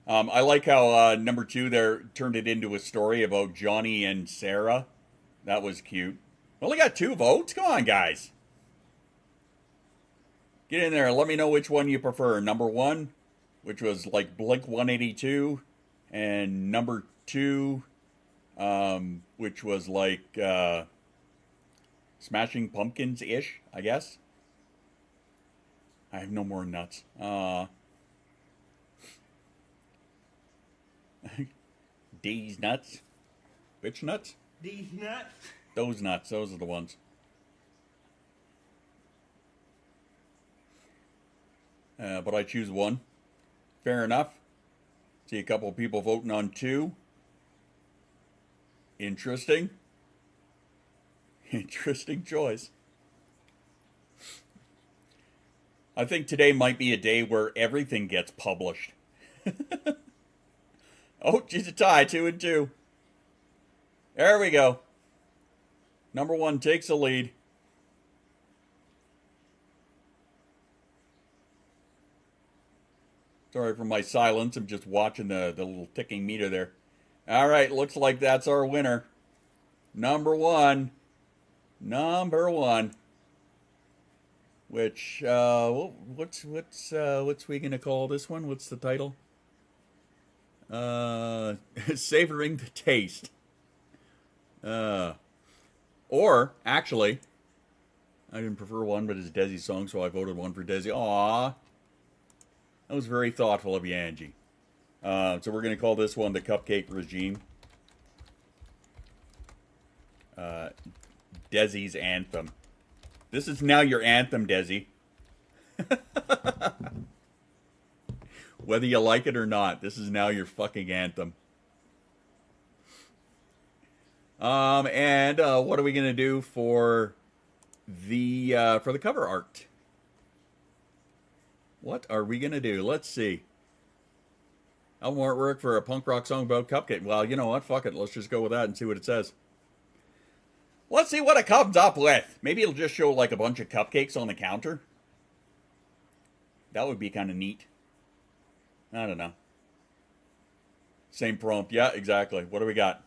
I like how number 2 there turned it into a story about Johnny and Sarah. That was cute. Only got 2 votes? Come on, guys. Get in there and let me know which one you prefer. Number 1, which was like Blink-182, and number 2, which was like Smashing Pumpkins-ish, I guess. I have no more nuts. These nuts. Which nuts? These nuts. Those nuts. Those are the ones. But I choose 1. Fair enough. See a couple of people voting on 2. Interesting. Interesting choice. I think today might be a day where everything gets published. Oh, geez, a tie, 2 and 2. There we go. Number 1 takes the lead. Sorry for my silence. I'm just watching the little ticking meter there. All right, looks like that's our winner. Number 1. Number 1. Which what's we gonna call this one? What's the title? Savoring the taste. Or actually, I didn't prefer 1, but it's Desi's song, so I voted 1 for Desi. Aww. That was very thoughtful of you, Angie. So we're going to call this one the Cupcake Regime. Desi's Anthem. This is now your anthem, Desi. Whether you like it or not, this is now your fucking anthem. And what are we going to do for the cover art? What are we going to do? Let's see. Album artwork for a punk rock song about cupcake. Well, you know what? Fuck it. Let's just go with that and see what it says. Let's see what it comes up with. Maybe it'll just show like a bunch of cupcakes on the counter. That would be kind of neat. I don't know. Same prompt. Yeah, exactly. What do we got?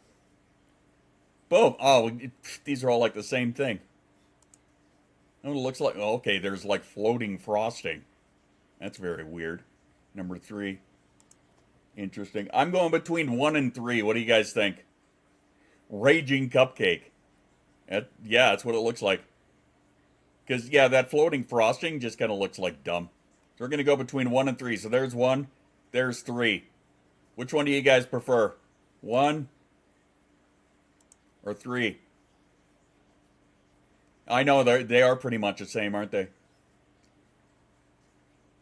Boom. Oh, these are all like the same thing. Oh, it looks like... Oh, okay, there's like floating frosting. That's very weird. Number 3. Interesting. I'm going between 1 and 3. What do you guys think? Raging cupcake. Yeah, that's what it looks like. Because, yeah, that floating frosting just kind of looks like dumb. So we're going to go between 1 and 3. So there's 1. There's 3. Which one do you guys prefer? 1 or 3? I know they are pretty much the same, aren't they?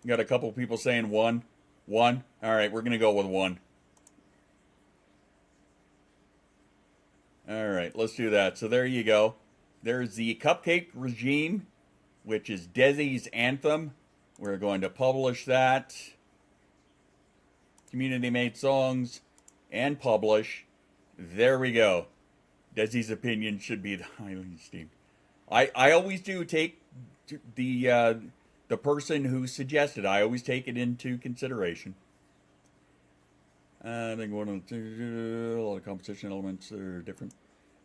Got a couple people saying 1. 1. All right, we're going to go with 1. All right, let's do that. So there you go. There's the Cupcake Regime, which is Desi's Anthem. We're going to publish that. Community-made songs and publish. There we go. Desi's opinion should be the highly esteemed. I always do take the person who suggested. I always take it into consideration. I think one of the, a lot of competition elements are different.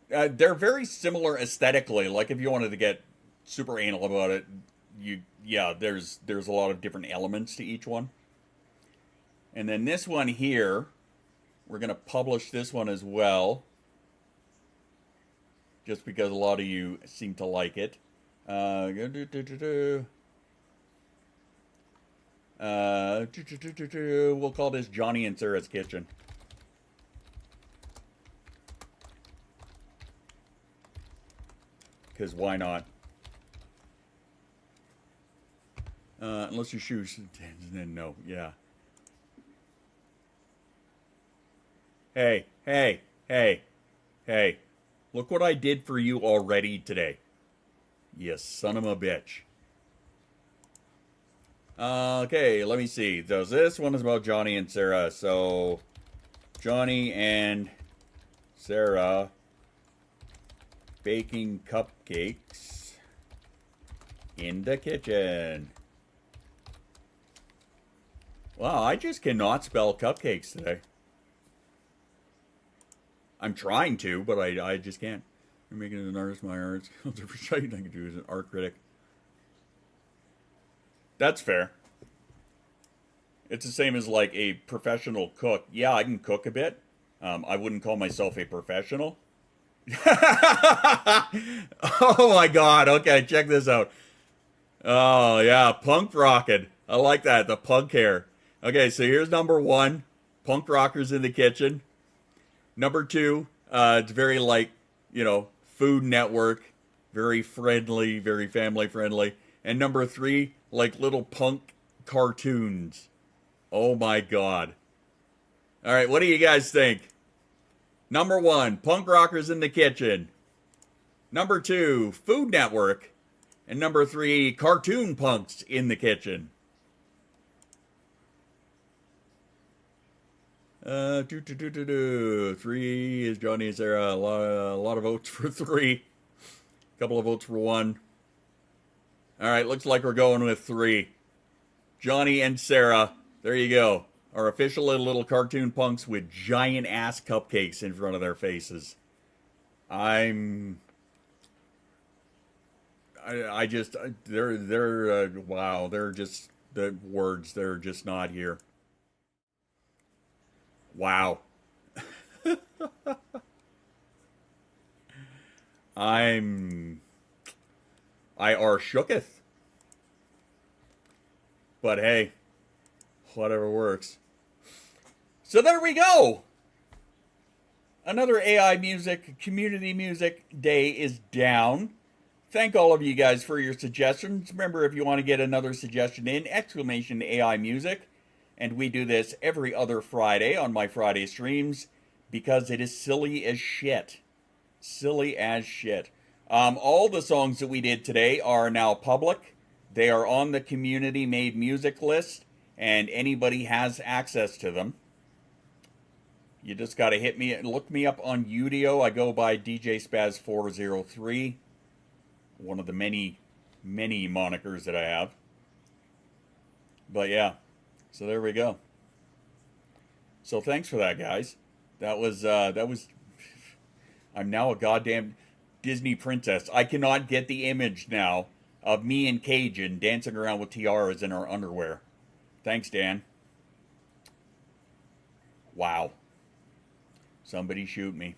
They're very similar aesthetically. Like if you wanted to get super anal about it, there's a lot of different elements to each one. And then this one here, we're going to publish this one as well. just because a lot of you seem to like it. We'll call this Johnny and Sarah's Kitchen. Because why not? Unless your shoes, then no, yeah. Hey, hey, hey, hey. Look what I did for you already today. You son of a bitch. Okay, let me see. This one is about Johnny and Sarah. So, Johnny and Sarah baking cupcakes in the kitchen. Wow, I just cannot spell cupcakes today. I'm trying to, but I just can't. I'm making an artist my arts. Different site I can do as an art critic. That's fair. It's the same as like a professional cook. Yeah, I can cook a bit. I wouldn't call myself a professional. Oh my god, okay, check this out. Oh yeah, punk rockin'. I like that, the punk hair. Okay, so here's number 1. Punk rockers in the kitchen. Number 2, it's very like, you know, Food Network. Very friendly, very family friendly. And number 3, like little punk cartoons. Oh my god. Alright, what do you guys think? Number 1, punk rockers in the kitchen. Number 2, Food Network. And number 3, cartoon punks in the kitchen. 3 is Johnny and Sarah. A lot of votes for 3. A couple of votes for 1. Alright, looks like we're going with 3. Johnny and Sarah. There you go. Are official little cartoon punks with giant ass cupcakes in front of their faces. I just, wow, they're just, the words, they're just not here. Wow. I are shooketh. But hey, whatever works. So there we go. Another AI music, community music day is down. Thank all of you guys for your suggestions. Remember, if you want to get another suggestion in, exclamation AI music. And we do this every other Friday on my Friday streams because it is silly as shit. Silly as shit. All the songs that we did today are now public. They are on the community made music list, and anybody has access to them. You just got to hit me and look me up on Udio. I go by DJ Spaz 403. One of the many, many monikers that I have. But yeah. So there we go. So thanks for that, guys. That was I'm now a goddamn Disney princess. I cannot get the image now of me and Cajun dancing around with tiaras in our underwear. Thanks, Dan. Wow. Somebody shoot me.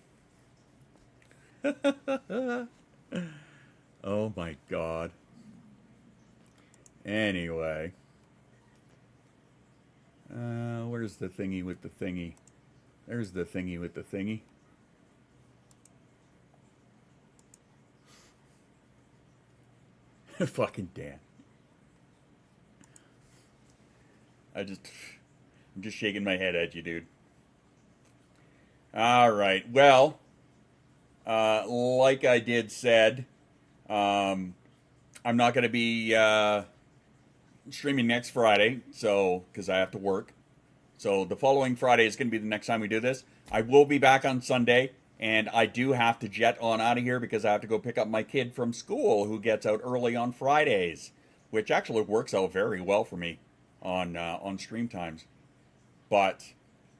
Oh my god. Anyway. Where's the thingy with the thingy? There's the thingy with the thingy. Fucking Dan. I'm just shaking my head at you, dude. Alright, well, like I said, I'm not going to be streaming next Friday, so because I have to work. So the following Friday is going to be the next time we do this. I will be back on Sunday, and I do have to jet on out of here because I have to go pick up my kid from school who gets out early on Fridays, which actually works out very well for me on stream times. But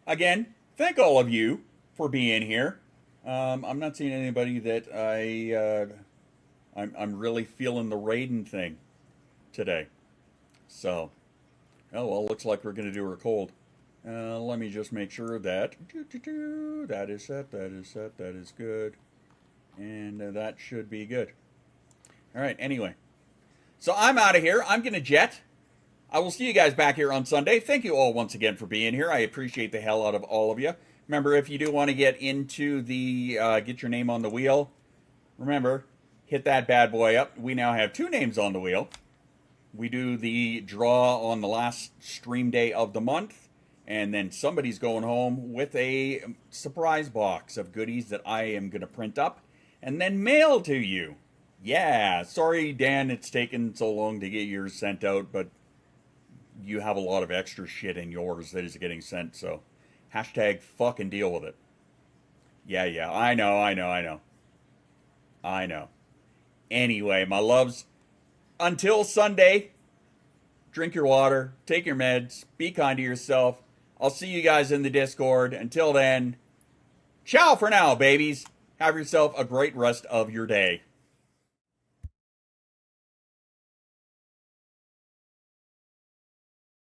again, thank all of you for being here. I'm not seeing anybody that I'm really feeling the Raiden thing today. So, oh well, looks like we're gonna do her cold. Let me just make sure that that is set, that is set, that is good. And that should be good. All right, anyway. So I'm out of here. I'm going to jet. I will see you guys back here on Sunday. Thank you all once again for being here. I appreciate the hell out of all of you. Remember, if you do want to get into the get your name on the wheel, remember, hit that bad boy up. We now have 2 names on the wheel. We do the draw on the last stream day of the month, and then somebody's going home with a surprise box of goodies that I am going to print up and then mail to you. Yeah, sorry, Dan, it's taken so long to get yours sent out, but you have a lot of extra shit in yours that is getting sent, so hashtag fucking deal with it. Yeah, I know. Anyway, my loves, until Sunday, drink your water, take your meds, be kind to yourself. I'll see you guys in the Discord. Until then, ciao for now, babies. Have yourself a great rest of your day.